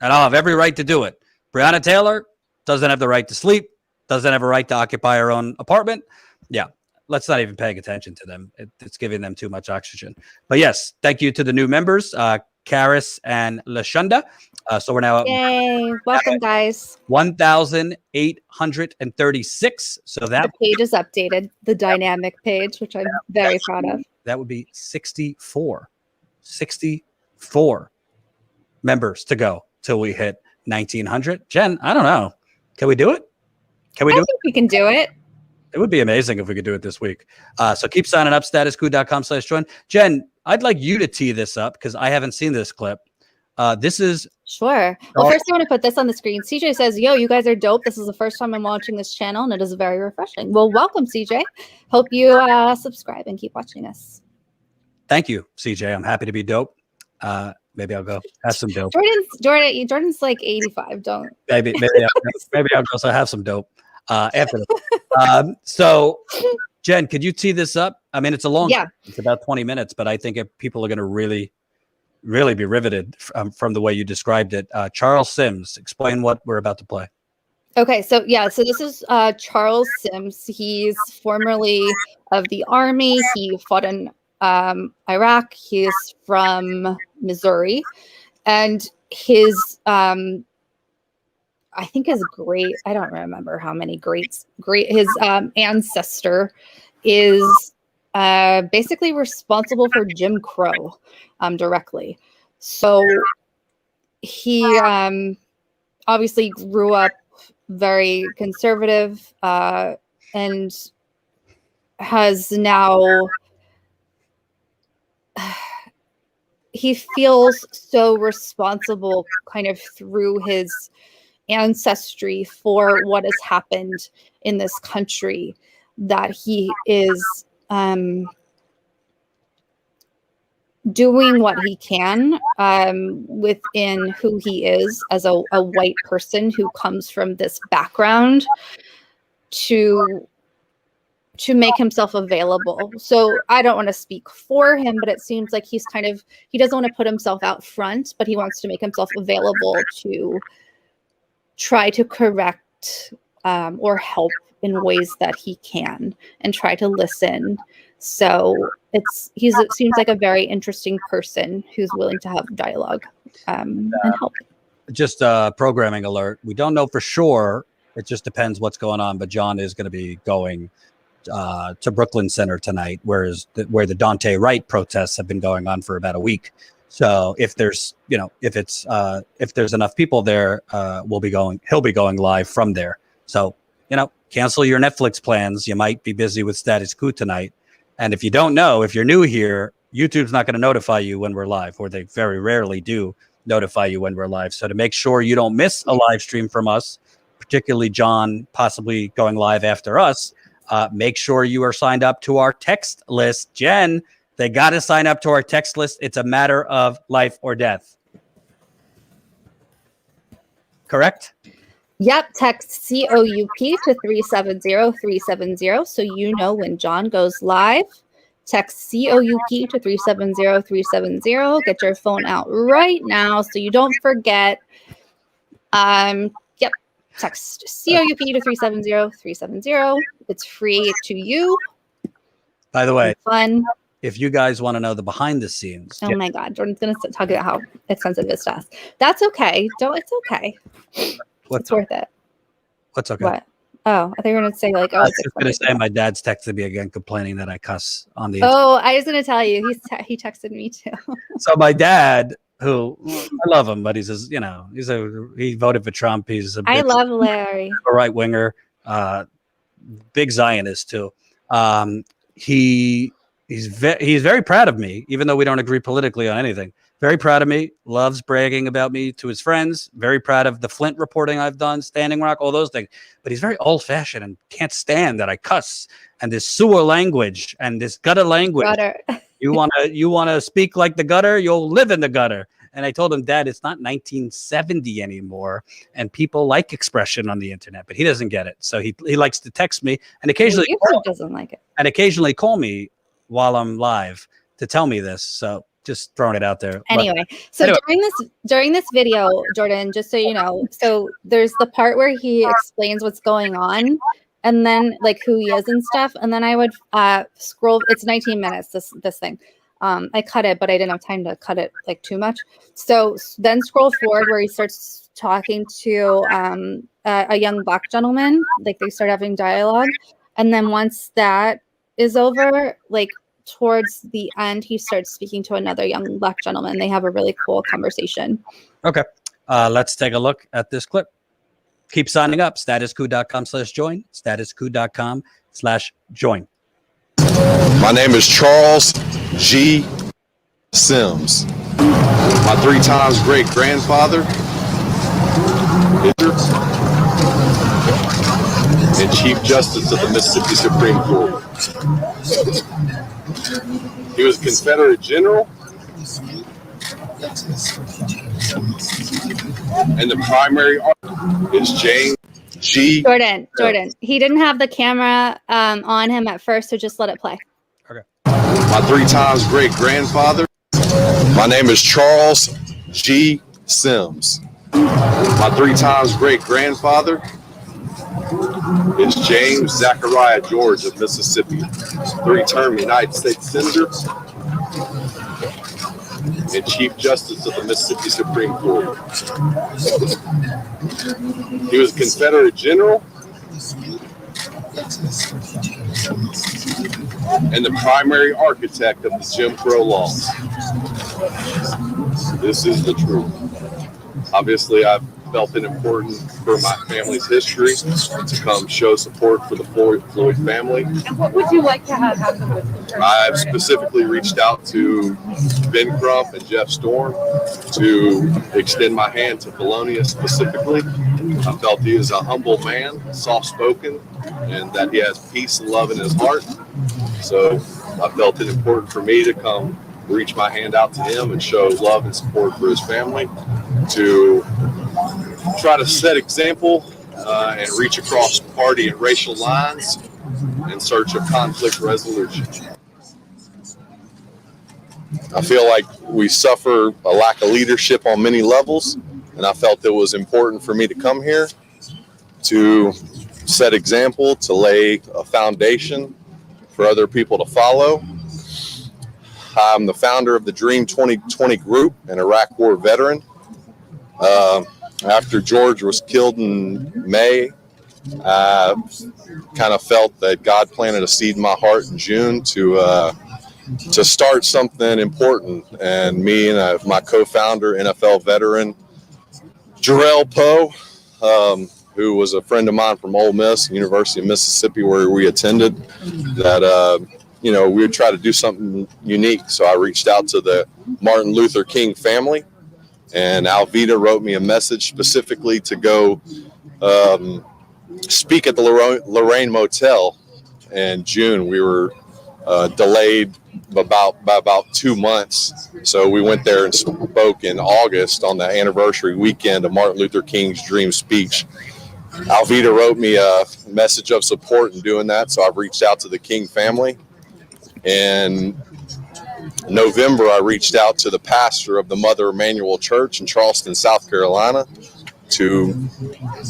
and I'll have every right to do it. Breonna Taylor doesn't have the right to sleep, doesn't have a right to occupy her own apartment. Yeah, let's not even paying attention to them. It's giving them too much oxygen. But yes, thank you to the new members, Karis and Lashunda. So we're now Yay! Welcome, guys. 1,836. So that the page is updated, the dynamic page, which I'm very proud of. That would be 64 members to go till we hit 1,900. Jen, I don't know. Can we do it? Can we do it? I think we can do it. It would be amazing if we could do it this week. So keep signing up, statusquo.com/join. Jen, I'd like you to tee this up because I haven't seen this clip. This is sure. Well, first I want to put this on the screen. CJ says, yo, you guys are dope. This is the first time I'm watching this channel and it is very refreshing. Well, welcome, CJ. Hope you subscribe and keep watching us. Thank you, CJ. I'm happy to be dope. Maybe I'll go have some dope. Jordan's like 85. Don't. Maybe I'll go have some dope after this. So, Jen, could you tee this up? I mean, it's a long. Yeah. It's about 20 minutes, but I think people are going to really be riveted from the way you described it. Charles Sims, explain what we're about to play. Okay, so this is Charles Sims. He's formerly of the Army. He fought in Iraq. He's from Missouri, and his I think his I don't remember how many his ancestor is basically responsible for Jim Crow directly. So he obviously grew up very conservative and has now he feels so responsible kind of through his ancestry for what has happened in this country that he is doing what he can within who he is as a white person who comes from this background to make himself available. So I don't want to speak for him, but it seems like he doesn't want to put himself out front, but he wants to make himself available to try to correct or help in ways that he can and try to listen. So it seems like a very interesting person who's willing to have dialogue and help. Just programming alert. We don't know for sure. It just depends what's going on. But John is going to be going to Brooklyn Center tonight, where the Dante Wright protests have been going on for about a week. So if there's if there's enough people there, he'll be going live from there. So cancel your Netflix plans. You might be busy with Status Quo tonight. And if you don't know, if you're new here, YouTube's not going to notify you when we're live, or they very rarely do notify you when we're live. So to make sure you don't miss a live stream from us, particularly John possibly going live after us, make sure you are signed up to our text list. Jen, they got to sign up to our text list. It's a matter of life or death. Correct? Yep, text COUP to 370-370 so you know when John goes live. Text COUP to 370-370. Get your phone out right now so you don't forget. Yep, text COUP to 370-370. It's free to you. By the way, fun. If you guys want to know the behind the scenes. Oh my God, Jordan's going to talk about how expensive this stuff. That's okay. It's okay. It's worth it. What's okay? What? Oh, I think we're gonna say like, I oh, was 6 just gonna months say ago. my dad's texted me again, complaining that I cuss on the. Oh, I was gonna tell you. He texted me too. So my dad, who I love him, but he voted for Trump. He's a I big love Larry. right winger, big Zionist too. He's very proud of me, even though we don't agree politically on anything. Very proud of me. Loves bragging about me to his friends. Very proud of the Flint reporting I've done, Standing Rock, all those things. But he's very old fashioned and can't stand that I cuss and this sewer language and this gutter language. Gutter. You wanna speak like the gutter, you'll live in the gutter. And I told him, Dad, it's not 1970 anymore, and people like expression on the internet, but he doesn't get it. So he likes to text me and occasionally doesn't like it. And occasionally call me while I'm live to tell me this. So just throwing it out there. Anyway, during this video, Jordan, just so you know, so there's the part where he explains what's going on, and then like who he is and stuff, and then I would scroll. It's 19 minutes. This thing. I cut it, but I didn't have time to cut it like too much. So then scroll forward where he starts talking to a young Black gentleman. Like they start having dialogue, and then once that is over, like towards the end, he starts speaking to another young Black gentleman. They have a really cool conversation. Okay. Let's take a look at this clip. Keep signing up. Statuscoup.com/join. Statuscoup.com/join. My name is Charles G. Sims. My 3 times great grandfather and Chief Justice of the Mississippi Supreme Court. He was a Confederate general and the primary author is James G. Jordan, he didn't have the camera on him at first, so just let it play. Okay. My 3 times great grandfather. My name is Charles G. Sims. My 3 times great grandfather is James Zachariah George of Mississippi, 3-term United States Senator and Chief Justice of the Mississippi Supreme Court. He was a Confederate general and the primary architect of the Jim Crow laws. This is the truth. Obviously, I've felt it important for my family's history to come show support for the Floyd family. And what would you like to have happen with him? I've specifically reached out to Ben Crump and Jeff Storm to extend my hand to Bologna specifically. I felt he is a humble man, soft-spoken, and that he has peace and love in his heart. So I felt it important for me to come reach my hand out to him and show love and support for his family, to try to set example and reach across party and racial lines in search of conflict resolution. I feel like we suffer a lack of leadership on many levels, and I felt it was important for me to come here to set example, to lay a foundation for other people to follow. I'm the founder of the Dream 2020 group, an Iraq War veteran. After George was killed in May, I kind of felt that God planted a seed in my heart in June to start something important. And me and my co-founder, NFL veteran, Jarrell Poe, who was a friend of mine from Ole Miss, University of Mississippi, where we attended, that, we would try to do something unique. So I reached out to the Martin Luther King family, and Alvita wrote me a message specifically to go speak at the Lorraine Motel in June. We were delayed by about 2 months. So we went there and spoke in August on the anniversary weekend of Martin Luther King's Dream speech. Alvita wrote me a message of support in doing that. So I've reached out to the King family. In November, I reached out to the pastor of the Mother Emanuel Church in Charleston, South Carolina, to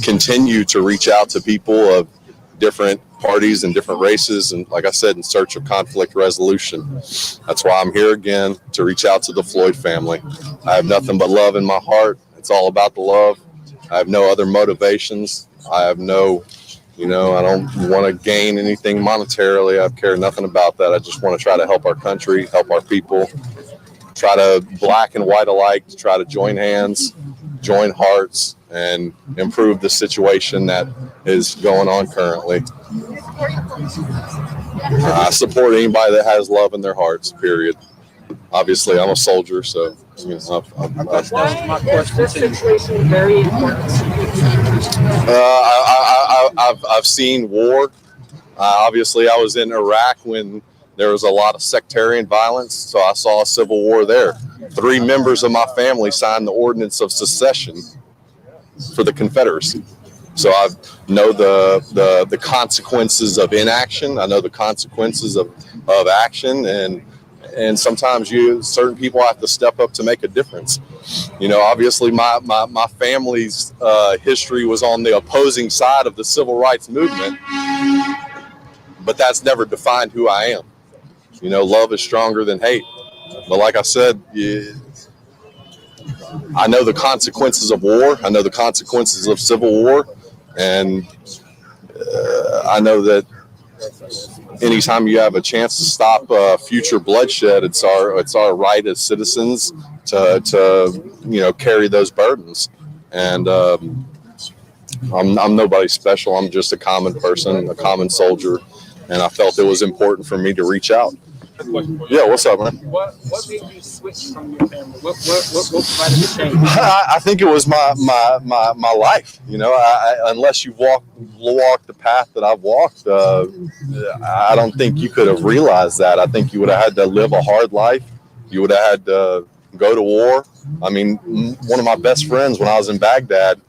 continue to reach out to people of different parties and different races, and like I said, in search of conflict resolution. That's why I'm here again, to reach out to the Floyd family. I have nothing but love in my heart. It's all about the love. I have no other motivations. I have no You know, I don't want to gain anything monetarily. I care nothing about that. I just want to try to help our country, help our people, try to black and white alike, to try to join hands, join hearts, and improve the situation that is going on currently. I support anybody that has love in their hearts, period. Obviously, I'm a soldier, so you know, This situation very important. I've seen war. Obviously, I was in Iraq when there was a lot of sectarian violence, so I saw a civil war there. 3 members of my family signed the Ordinance of Secession for the Confederacy. So I know the consequences of inaction. I know the consequences of action, and sometimes certain people have to step up to make a difference. You know, obviously my family's history was on the opposing side of the civil rights movement, but that's never defined who I am. You know, love is stronger than hate. But like I said, I know the consequences of war. I know the consequences of civil war. And I know that anytime you have a chance to stop future bloodshed, it's our right as citizens to carry those burdens. And I'm nobody special. I'm just a common person, a common soldier, and I felt it was important for me to reach out. Yeah, what's up, man? What made you switch from your family? What provided the change? I think it was my life. You know, unless you walk the path that I've walked, I don't think you could have realized that. I think you would have had to live a hard life. You would have had to go to war. I mean, one of my best friends when I was in Baghdad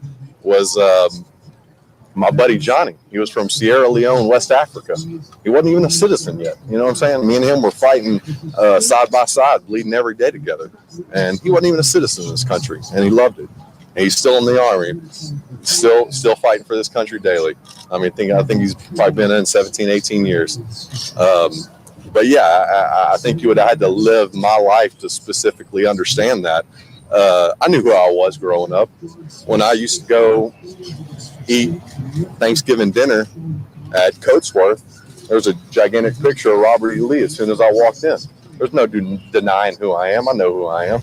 was my buddy Johnny. He was from Sierra Leone, West Africa. He wasn't even a citizen yet. You know what I'm saying? Me and him were fighting side by side, bleeding every day together. And he wasn't even a citizen in this country, and he loved it. And he's still in the Army, still fighting for this country daily. I mean, I think he's probably been in 17, 18 years. But yeah, I think you would have had to live my life to specifically understand that. I knew who I was growing up. When I used to go eat Thanksgiving dinner at Coatsworth, there was a gigantic picture of Robert E. Lee as soon as I walked in. There's no denying who I am. I know who I am.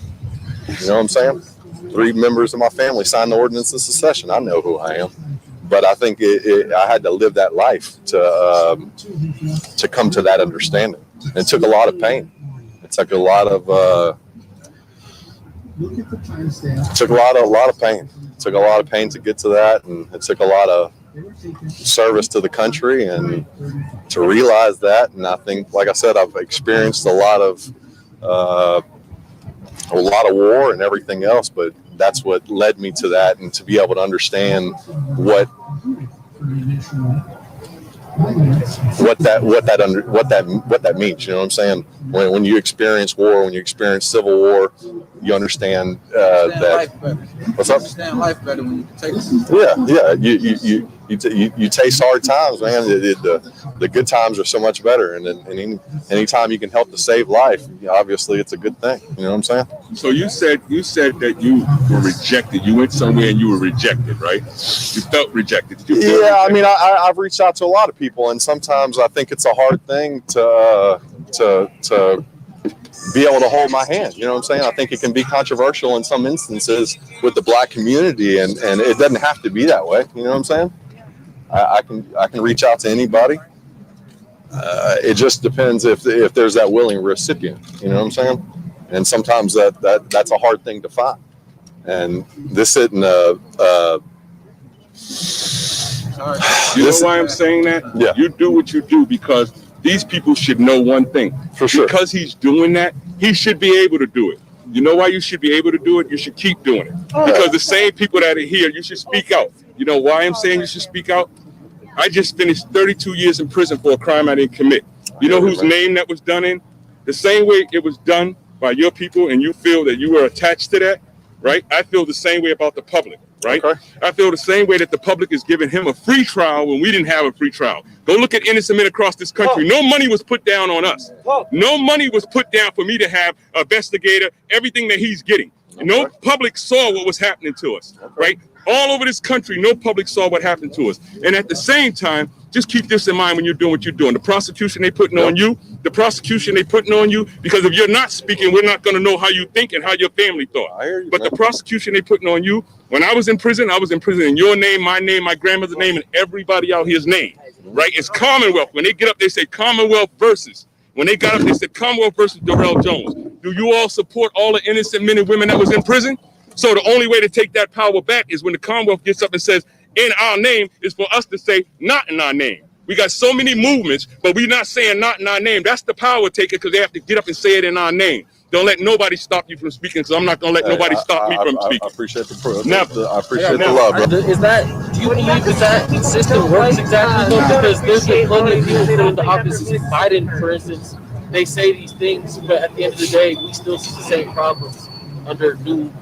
You know what I'm saying? 3 members of my family signed the Ordinance of Secession. I know who I am. But I think I had to live that life to come to that understanding. And it took a lot of pain. It took a lot of pain. It took a lot of pain to get to that, and it took a lot of service to the country and to realize that. And I think, like I said, I've experienced a lot of war and everything else, but that's what led me to that, and to be able to understand what that means. You know what I'm saying? When you experience war, when you experience civil war, you understand that. What's up? Understand life better when you can take Yeah. You taste hard times, man. The good times are so much better, and anytime you can help to save life, obviously it's a good thing. You know what I'm saying? So you said that you were rejected. You went somewhere and you were rejected, right? You felt rejected. Did you feel rejected? I mean, I've reached out to a lot of people, and sometimes I think it's a hard thing to be able to hold my hand. You know what I'm saying? I think it can be controversial in some instances with the Black community, and it doesn't have to be that way. You know what I'm saying? I can reach out to anybody. It just depends if there's that willing recipient. You know what I'm saying? And sometimes that's a hard thing to find. And this isn't You know why I'm saying that? Yeah. You do what you do because these people should know one thing. For sure. Because he's doing that, he should be able to do it. You know why you should be able to do it? You should keep doing it. Because the same people that are here, you should speak out. You know why I'm saying you should speak out? I just finished 32 years in prison for a crime I didn't commit. You know whose name that was done in? The same way it was done by your people, and you feel that you were attached to that, right? I feel the same way about the public, right? Okay. I feel the same way that the public is giving him a free trial when we didn't have a free trial. Go look at innocent men across this country. No money was put down on us. No money was put down for me to have an investigator, everything that he's getting. No public saw what was happening to us, right? All over this country, no public saw what happened to us. And at the same time, just keep this in mind when you're doing what you're doing. The prosecution they putting on you, because if you're not speaking, we're not going to know how you think and how your family thought. But the prosecution they putting on you, when I was in prison in your name, my grandmother's name, and everybody out here's name, right? It's Commonwealth. When they get up, they say Commonwealth versus. When they got up, they said Commonwealth versus Darrell Jones. Do you all support all the innocent men and women that was in prison? So the only way to take that power back is when the Commonwealth gets up and says, in our name, is for us to say, not in our name. We got so many movements, but we're not saying not in our name. That's the power taker because they have to get up and say it in our name. Don't let nobody stop you from speaking, because I'm not going to let nobody stop me from speaking. I appreciate the Never. I appreciate the love, bro. Do you believe that system works exactly? Because there's been plenty of people put in the office. Biden, for instance, they say these things, but at the end of the day, we still see the same problems under new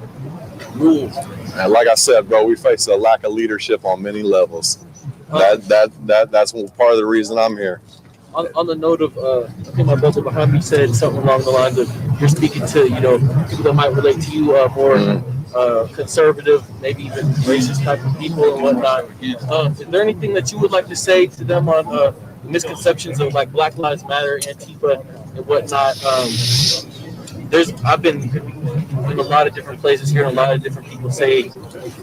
rules. And like I said, bro, we face a lack of leadership on many levels. That's part of the reason I'm here. On the note of, I think my brother behind me said something along the lines of you're speaking to, people that might relate to you more conservative, maybe even racist type of people and whatnot. Is there anything that you would like to say to them on misconceptions of like Black Lives Matter, Antifa, and whatnot? I've been in a lot of different places, hearing a lot of different people say a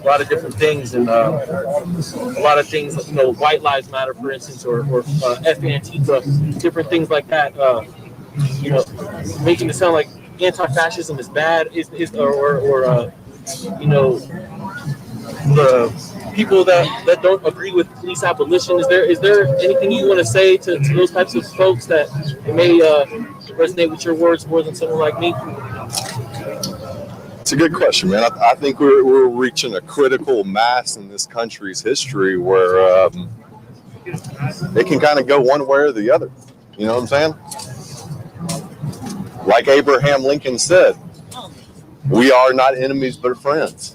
lot of different things, and a lot of things, White Lives Matter, for instance, or F Antifa, different things like that. Making it sound like anti-fascism is bad, the people that don't agree with police abolition. Is there anything you want to say to those types of folks that may resonate with your words more than someone like me? It's a good question, man. I think we're reaching a critical mass in this country's history where it can kind of go one way or the other. You know what I'm saying? Like Abraham Lincoln said, we are not enemies but friends.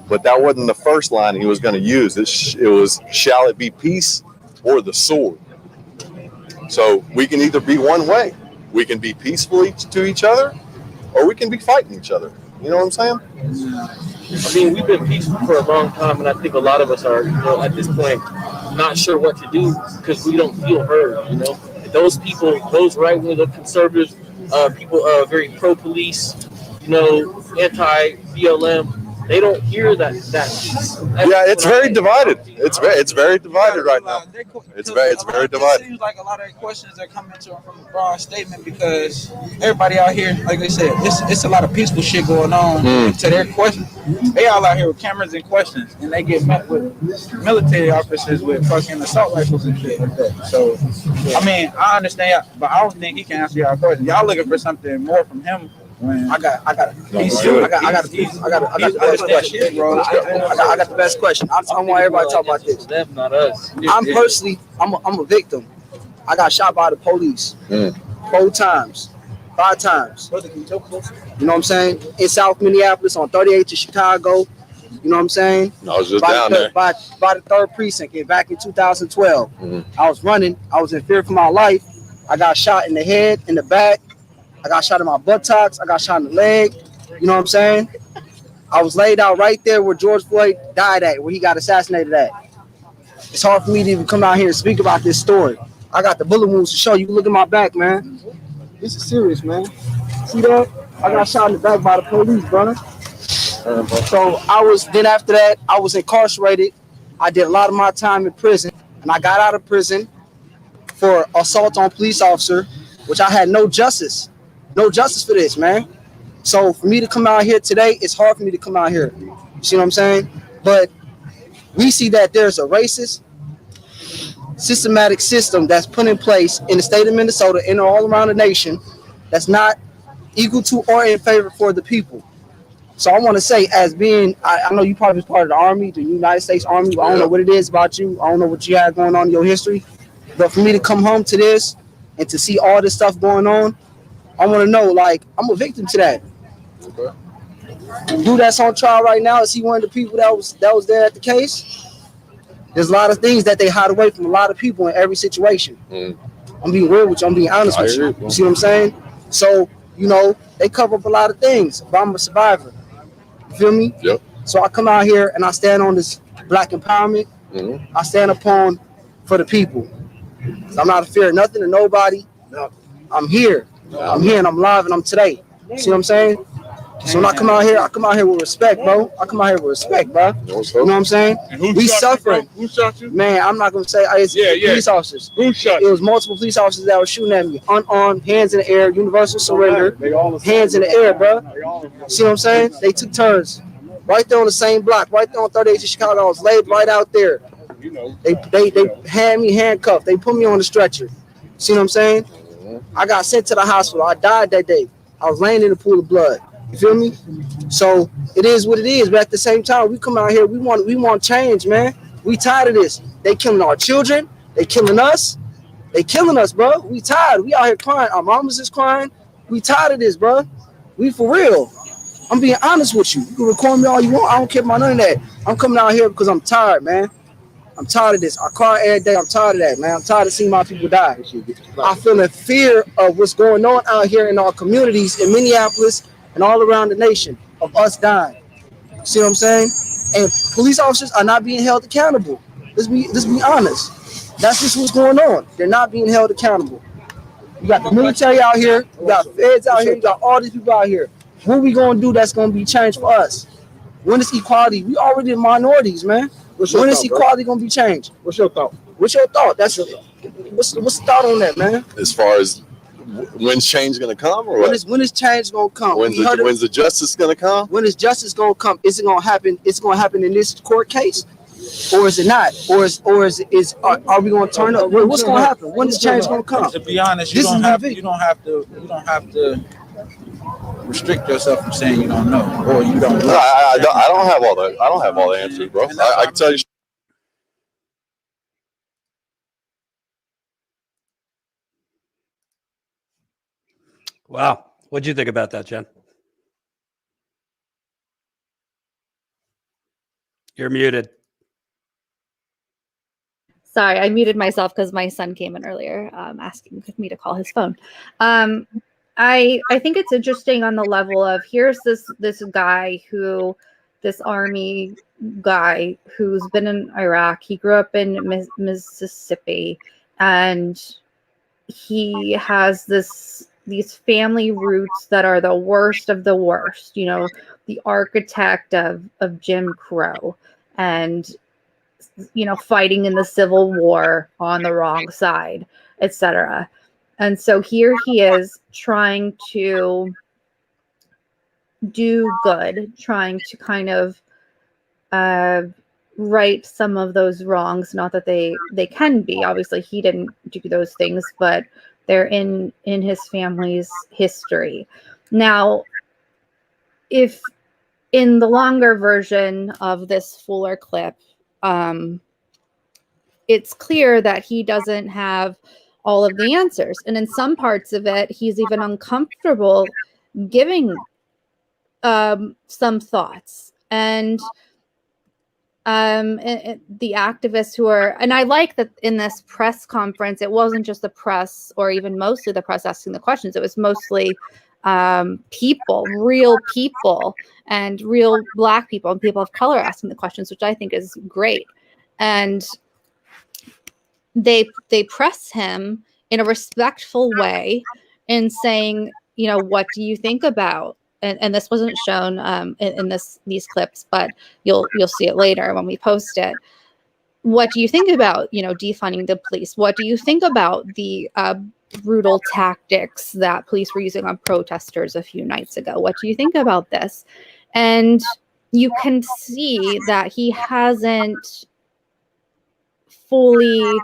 But that wasn't the first line he was going to use. It was, shall it be peace or the sword? So we can either be one way. We can be peaceful to each other, or we can be fighting each other. You know what I'm saying? I mean, we've been peaceful for a long time, and I think a lot of us are, at this point, not sure what to do because we don't feel heard. Those people, those right-wing, conservative people, very pro-police, anti-BLM. They don't hear that piece. It's very divided. It's very divided right now. It's very divided. It seems like a lot of the questions are coming to them from a broad statement because everybody out here, like they said, it's a lot of peaceful shit going on. To their questions, they all out here with cameras and questions, and they get met with military officers with fucking assault rifles and shit like that. So, I mean, I understand, but I don't think he can answer y'all questions. Y'all looking for something more from him. I got the best question, bro. I got the best question. I want everybody to talk about this. Them, not us. I'm a victim. I got shot by the police 4 times, 5 times. You know what I'm saying? In South Minneapolis on 38th to Chicago. You know what I'm saying? I was just down there. By the 3rd precinct, back in 2012. I was running. I was in fear for my life. I got shot in the head, in the back. I got shot in my buttocks. I got shot in the leg. You know what I'm saying? I was laid out right there where George Floyd died at, where he got assassinated at. It's hard for me to even come out here and speak about this story. I got the bullet wounds to show you. Look at my back, man. This is serious, man. See that? I got shot in the back by the police, brother. So after that, I was incarcerated. I did a lot of my time in prison, and I got out of prison for assault on police officer, which I had no justice for this, man. So for me to come out here today, it's hard for me to come out here. You see what I'm saying? But we see that there's a racist, systematic system that's put in place in the state of Minnesota and all around the nation that's not equal to or in favor for the people. So I want to say, as being, I know you probably was part of the Army, the United States Army, but I don't know what it is about you. I don't know what you had going on in your history. But for me to come home to this and to see all this stuff going on, I want to know, like, I'm a victim to that. Okay. Dude that's on trial right now, is he one of the people that was there at the case? There's a lot of things that they hide away from a lot of people in every situation. I'm being real with you. I'm being honest with you. You see what I'm saying? So, they cover up a lot of things, but I'm a survivor. You feel me? Yep. So I come out here and I stand on this black empowerment. I stand upon for the people. I'm not afraid of nothing and nobody. I'm here. I'm here and I'm live and I'm today. See what I'm saying? So when I come out here with respect, bro. I come out here with respect, bro. You know what I'm saying? We suffering. Who shot you? Man, I'm not gonna say it's police officers. Who shot you? It was multiple police officers that were shooting at me. Unarmed, hands in the air, universal surrender, hands in the air, bro. See what I'm saying? They took turns. Right there on the same block, right there on 38th of Chicago. I was laid right out there. They had me handcuffed. They put me on the stretcher. See what I'm saying? I got sent to the hospital. I died that day. I was laying in a pool of blood. You feel me? So it is what it is. But at the same time, we come out here. We want change, man. We tired of this. They killing our children. They killing us. They killing us, bro. We tired. We out here crying. Our mamas is crying. We tired of this, bro. We for real. I'm being honest with you. You can record me all you want. I don't care about none of that. I'm coming out here because I'm tired, man. I'm tired of this. I cry every day. I'm tired of that, man. I'm tired of seeing my people die. I feel in fear of what's going on out here in our communities in Minneapolis and all around the nation of us dying. See what I'm saying? And police officers are not being held accountable. Let's be honest. That's just what's going on. They're not being held accountable. You got the military out here. You got feds out here. You got all these people out here. What we going to do that's going to be changed for us? When is equality? We already minorities, man. When is equality going to be changed? What's your thought? What's your thought? What's the thought on that, man? As far as when's change going to come, or what? When is change going to come? When's the justice going to come? When is justice going to come? Is it going to happen? It's going to happen in this court case, or is it not? Or are we going to turn up? What's going to happen? When is change going to come? To be honest, you don't have to restrict yourself from saying you don't know or you don't know. I don't have all the answers, bro. I can tell you. Wow. What'd you think about that, Jenn? You're muted. Sorry, I muted myself because my son came in earlier asking me to call his phone. I think it's interesting on the level of here's this guy this army guy who's been in Iraq. He grew up in Mississippi, and he has these family roots that are the worst of the worst. You know, the architect of Jim Crow, and fighting in the Civil War on the wrong side, etc. And so here he is trying to do good, trying to kind of right some of those wrongs. Not that they can be. Obviously, he didn't do those things, but they're in his family's history. Now, if in the longer version of this Fuller clip, it's clear that he doesn't have all of the answers. And in some parts of it, he's even uncomfortable giving some thoughts. And the activists who are, and I like that in this press conference, it wasn't just the press or even mostly the press asking the questions. It was mostly people, real people, and real Black people and people of color asking the questions, which I think is great. And they press him in a respectful way in saying, what do you think about? And this wasn't shown in these clips, but you'll see it later when we post it. What do you think about defunding the police? What do you think about the brutal tactics that police were using on protesters a few nights ago? What do you think about this? And you can see that he hasn't fully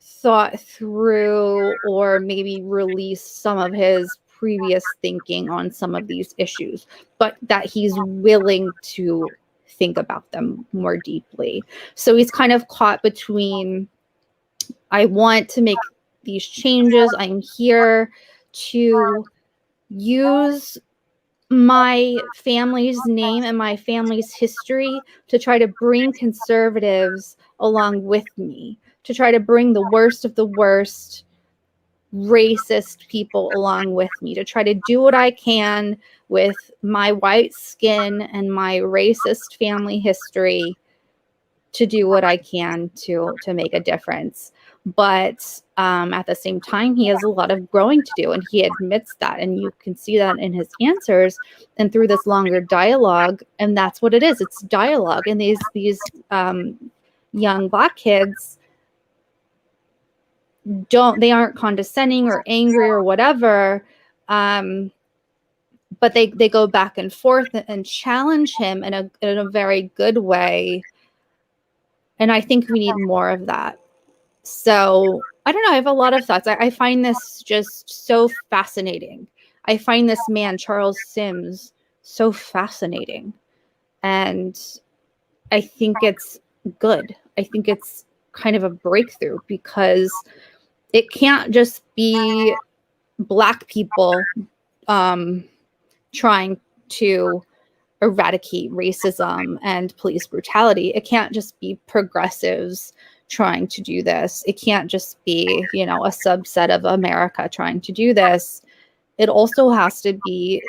thought through or maybe released some of his previous thinking on some of these issues, but that he's willing to think about them more deeply. So he's kind of caught between, I want to make these changes. I'm here to use my family's name and my family's history to try to bring conservatives along with me, to try to bring the worst of the worst racist people along with me, to try to do what I can with my white skin and my racist family history to do what I can to make a difference. But at the same time, he has a lot of growing to do, and he admits that, and you can see that in his answers and through this longer dialogue. And that's what it is. It's dialogue. And these young Black kids aren't condescending or angry or whatever. But they go back and forth and challenge him in a very good way. And I think we need more of that. So I don't know. I have a lot of thoughts. I find this just so fascinating. I find this man, Charles Sims, so fascinating. And I think it's good. I think it's kind of a breakthrough, because it can't just be Black people trying to eradicate racism and police brutality. It can't just be progressives trying to do this. It can't just be, a subset of America trying to do this. It also has to be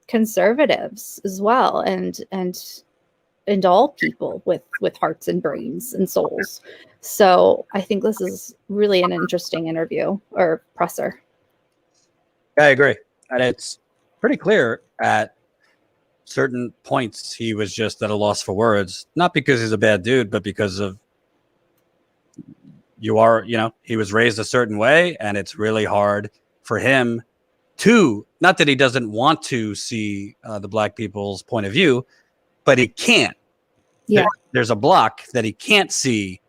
conservatives as well, and all people with hearts and brains and souls. So I think this is really an interesting interview or presser. I agree. And it's pretty clear at certain points he was just at a loss for words, not because he's a bad dude, but because of he was raised a certain way, and it's really hard for him to, not that he doesn't want to see the Black people's point of view, but he can't. Yeah. There's a block that he can't see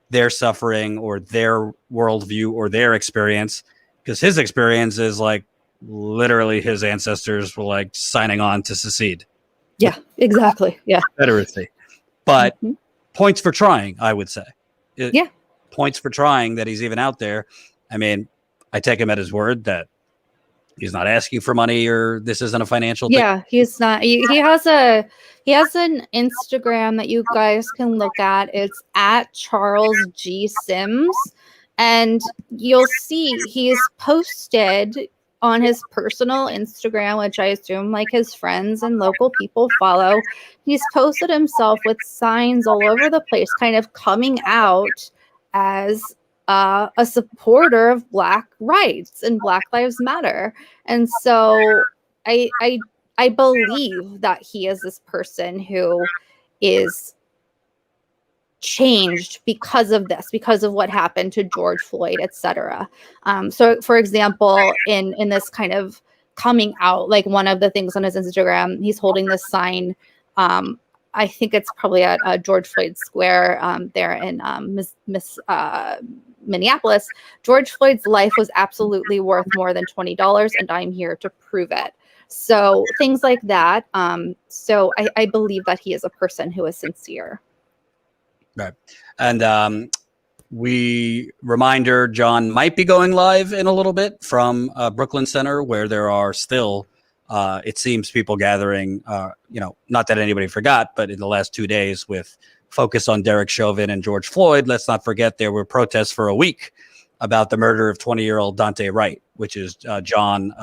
their suffering or their worldview or their experience, because his experience is like literally his ancestors were like signing on to secede. Yeah, exactly. Yeah. Confederacy. But points for trying, I would say. Yeah. Points for trying that he's even out there. I mean, I take him at his word that he's not asking for money, or this isn't a financial thing. Yeah, he's not. He has an Instagram that you guys can look at. It's at Charles G. Sims. And you'll see he's posted on his personal Instagram, which I assume like his friends and local people follow. He's posted himself with signs all over the place, kind of coming out as a supporter of Black rights and Black Lives Matter. And so I believe that he is this person who is changed because of this, because of what happened to George Floyd, etc. So for example, in this kind of coming out, like one of the things on his Instagram, he's holding this sign. I think it's probably at George Floyd Square there in Minneapolis. George Floyd's life was absolutely worth more than $20, and I'm here to prove it. So things like that. So I believe that he is a person who is sincere. Right. And reminder, John might be going live in a little bit from Brooklyn Center, where there are still, it seems, people gathering, not that anybody forgot, but in the last 2 days with focus on Derek Chauvin and George Floyd. Let's not forget there were protests for a week about the murder of 20-year-old Dante Wright, which is John,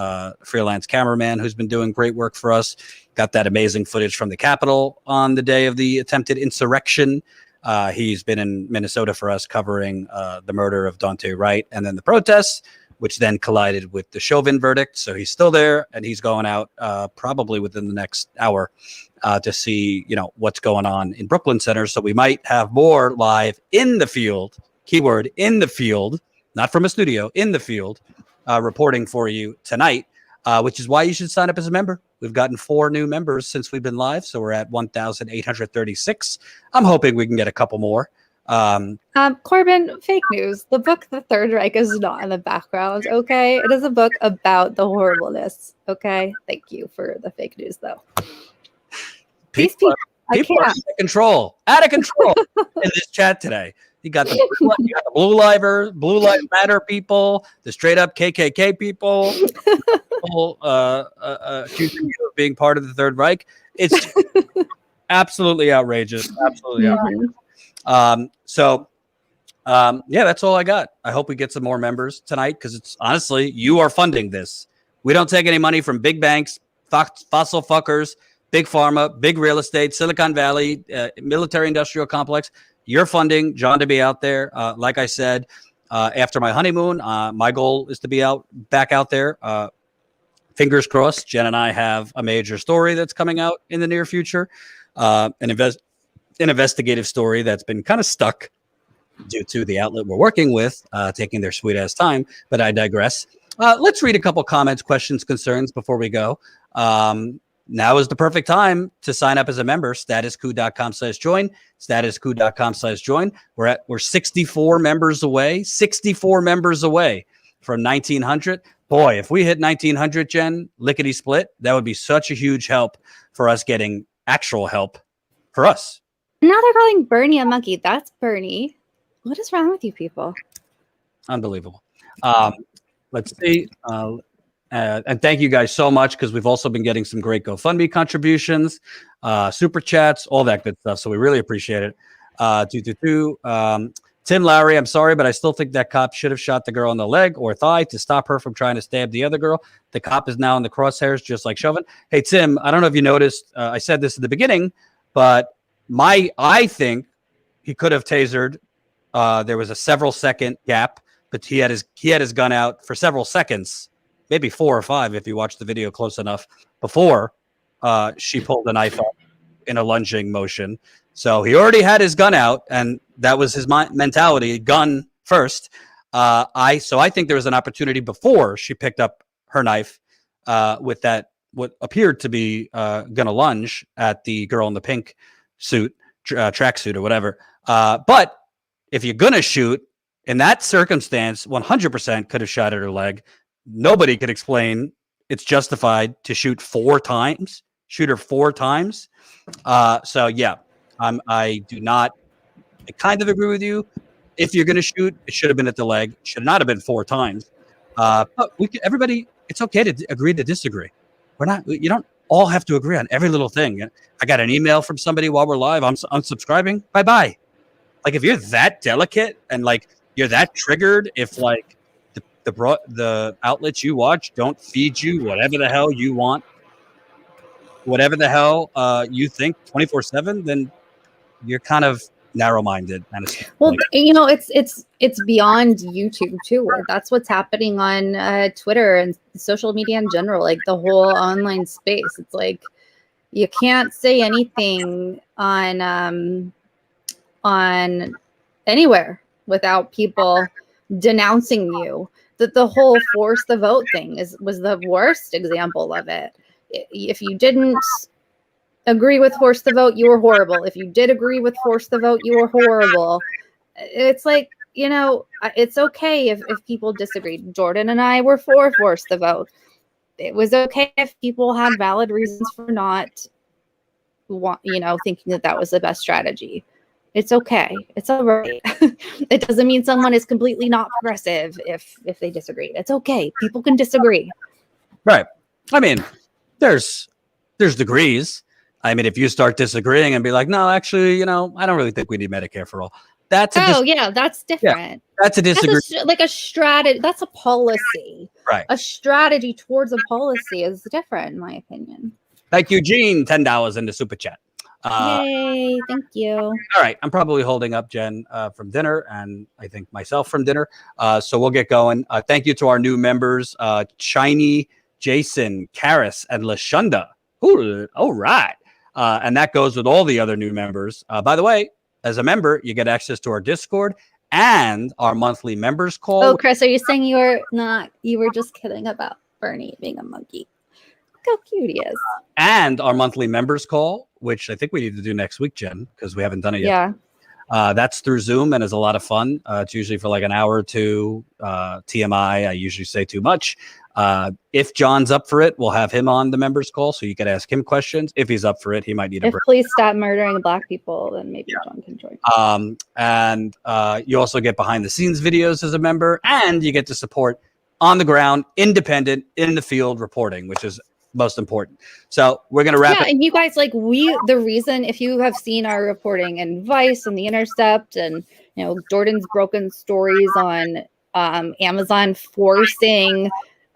freelance cameraman who's been doing great work for us. Got that amazing footage from the Capitol on the day of the attempted insurrection. He's been in Minnesota for us covering the murder of Dante Wright and then the protests, which then collided with the Chauvin verdict. So he's still there, and he's going out probably within the next hour to see, what's going on in Brooklyn Center. So we might have more live in the field, keyword in the field, not from a studio, in the field, reporting for you tonight, which is why you should sign up as a member. We've gotten 4 new members since we've been live, so we're at 1,836. I'm hoping we can get a couple more. Corbin, fake news. The book The Third Reich is not in the background, okay? It is a book about the horribleness, okay? Thank you for the fake news, though. People are out of control in this chat today. You got the Blue Lives Matter people, the straight up KKK people, accusing you of being part of the Third Reich. It's absolutely outrageous. Absolutely outrageous. So Yeah, that's all I got. I hope we get some more members tonight because it's honestly, you are funding this. We don't take any money from big banks, fossil fuckers, big pharma, big real estate, Silicon Valley, military industrial complex. You're funding John to be out there. Like I said, after my honeymoon, my goal is to be back out there. Fingers crossed. Jen and I have a major story that's coming out in the near future. An investigative story that's been kind of stuck due to the outlet we're working with taking their sweet ass time. But I digress. Let's read a couple comments, questions, concerns before we go. Now is the perfect time to sign up as a member. Statuscoup.com/join. Statuscoup.com/join. We're 64 members away. 64 members away from 1,900. Boy, if we hit 1,900, Jen, lickety split, that would be such a huge help for us getting actual help for us. Now they're calling Bernie a monkey. That's Bernie. What is wrong with you people? Unbelievable. Let's see. And thank you guys so much because we've also been getting some great GoFundMe contributions, super chats, all that good stuff. So we really appreciate it. Tim Lowry, I'm sorry, but I still think that cop should have shot the girl in the leg or thigh to stop her from trying to stab the other girl. The cop is now in the crosshairs, just like Chauvin. Hey, Tim, I don't know if you noticed. I said this at the beginning, but I think he could have tasered. There was a several second gap, but he had his gun out for several seconds. Maybe 4 or 5 if you watch the video close enough before she pulled the knife up in a lunging motion. So he already had his gun out, and that was his mentality, gun first. I think there was an opportunity before she picked up her knife with that what appeared to be gonna lunge at the girl in the pink suit, tracksuit or whatever. But if you're gonna shoot in that circumstance, 100% could have shot at her leg. Nobody could explain it's justified to shoot 4 times, shoot her 4 times. So yeah, I do not. I kind of agree with you. If you're going to shoot, it should have been at the leg. It should not have been 4 times. But everybody, it's okay to agree to disagree. You don't all have to agree on every little thing. I got an email from somebody while we're live. I'm unsubscribing. Bye-bye. Like if you're that delicate and like you're that triggered, if like the outlets you watch don't feed you whatever the hell you want, whatever the hell you think 24/7, then you're kind of narrow-minded. Well, it's beyond YouTube too. That's what's happening on Twitter and social media in general, like the whole online space. It's like you can't say anything on anywhere without people denouncing you. That the whole force the vote thing was the worst example of it. If you didn't agree with force the vote, you were horrible. If you did agree with force the vote, you were horrible. It's like, it's okay if people disagreed. Jordan and I were for force the vote. It was okay if people had valid reasons for not thinking that was the best strategy. It's okay. It's all right. It doesn't mean someone is completely not progressive if they disagree. It's okay. People can disagree. Right. I mean, there's degrees. I mean, if you start disagreeing and be like, no, actually, I don't really think we need Medicare for all. That's that's different. Yeah, that's a disagreement. That's like a strategy. That's a policy. Right. A strategy towards a policy is different, in my opinion. Thank you, Gene. $10 in the super chat. Yay! Thank you. All right, I'm probably holding up Jen from dinner, and I think myself from dinner. So we'll get going. Thank you to our new members, Shiny, Jason, Karis, and Lashunda. Ooh, all right. And that goes with all the other new members. By the way, as a member, you get access to our Discord and our monthly members call. Oh, Chris, are you saying you were just kidding about Bernie being a monkey? Look how cute he is. And our monthly members call, which I think we need to do next week, Jen, because we haven't done it yet. Yeah. That's through Zoom and is a lot of fun. It's usually for like an hour or two. TMI, I usually say too much. If John's up for it, we'll have him on the members call so you can ask him questions. If he's up for it, he might need a break. Please stop murdering Black people, then maybe John can join. And you also get behind the scenes videos as a member, and you get to support on the ground, independent, in the field reporting, which is most important. So we're going to wrap it. And you guys, the reason, if you have seen our reporting in Vice and The Intercept and You know, Jordan's broken stories on Amazon forcing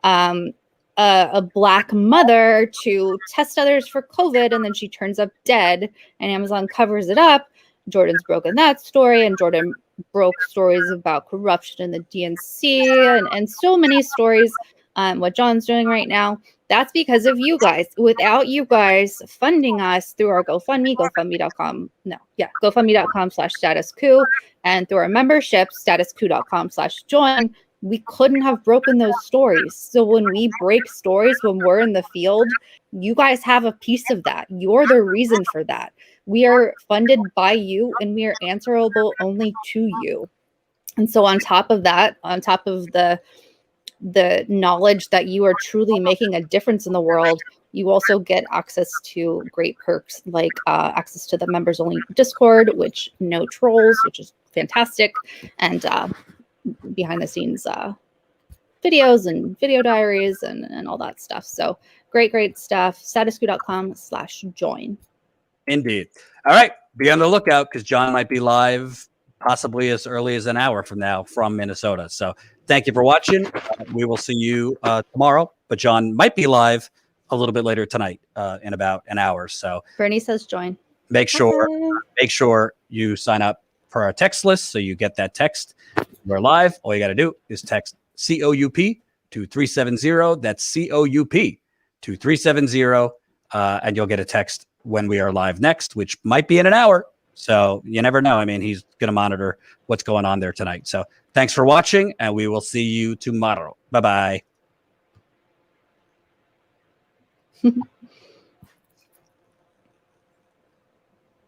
a Black mother to test others for COVID, and then she turns up dead, and Amazon covers it up. Jordan's broken that story, and Jordan broke stories about corruption in the DNC and so many stories. What John's doing right now, that's because of you guys. Without you guys funding us through our GoFundMe, GoFundMe.com/statuscoup, and through our membership, statuscoup.com/join, we couldn't have broken those stories. So when we break stories, when we're in the field, you guys have a piece of that. You're the reason for that. We are funded by you, and we are answerable only to you. And so on top of that, on top of the knowledge that you are truly making a difference in the world, you also get access to great perks like access to the members only Discord, which no trolls, which is fantastic, and behind the scenes videos and video diaries and all that stuff. So great stuff. statuscoup.com/join. Indeed. All right. Be on the lookout because John might be live possibly as early as an hour from now from Minnesota. So thank you for watching. We will see you tomorrow, but John might be live a little bit later tonight in about an hour. So Bernie says join. Make sure you sign up for our text list so you get that text. We're live. All you got to do is text COUP to 370. That's COUP to 370, and you'll get a text when we are live next, which might be in an hour. So you never know. I mean, he's going to monitor what's going on there tonight. So thanks for watching, and we will see you tomorrow. Bye-bye.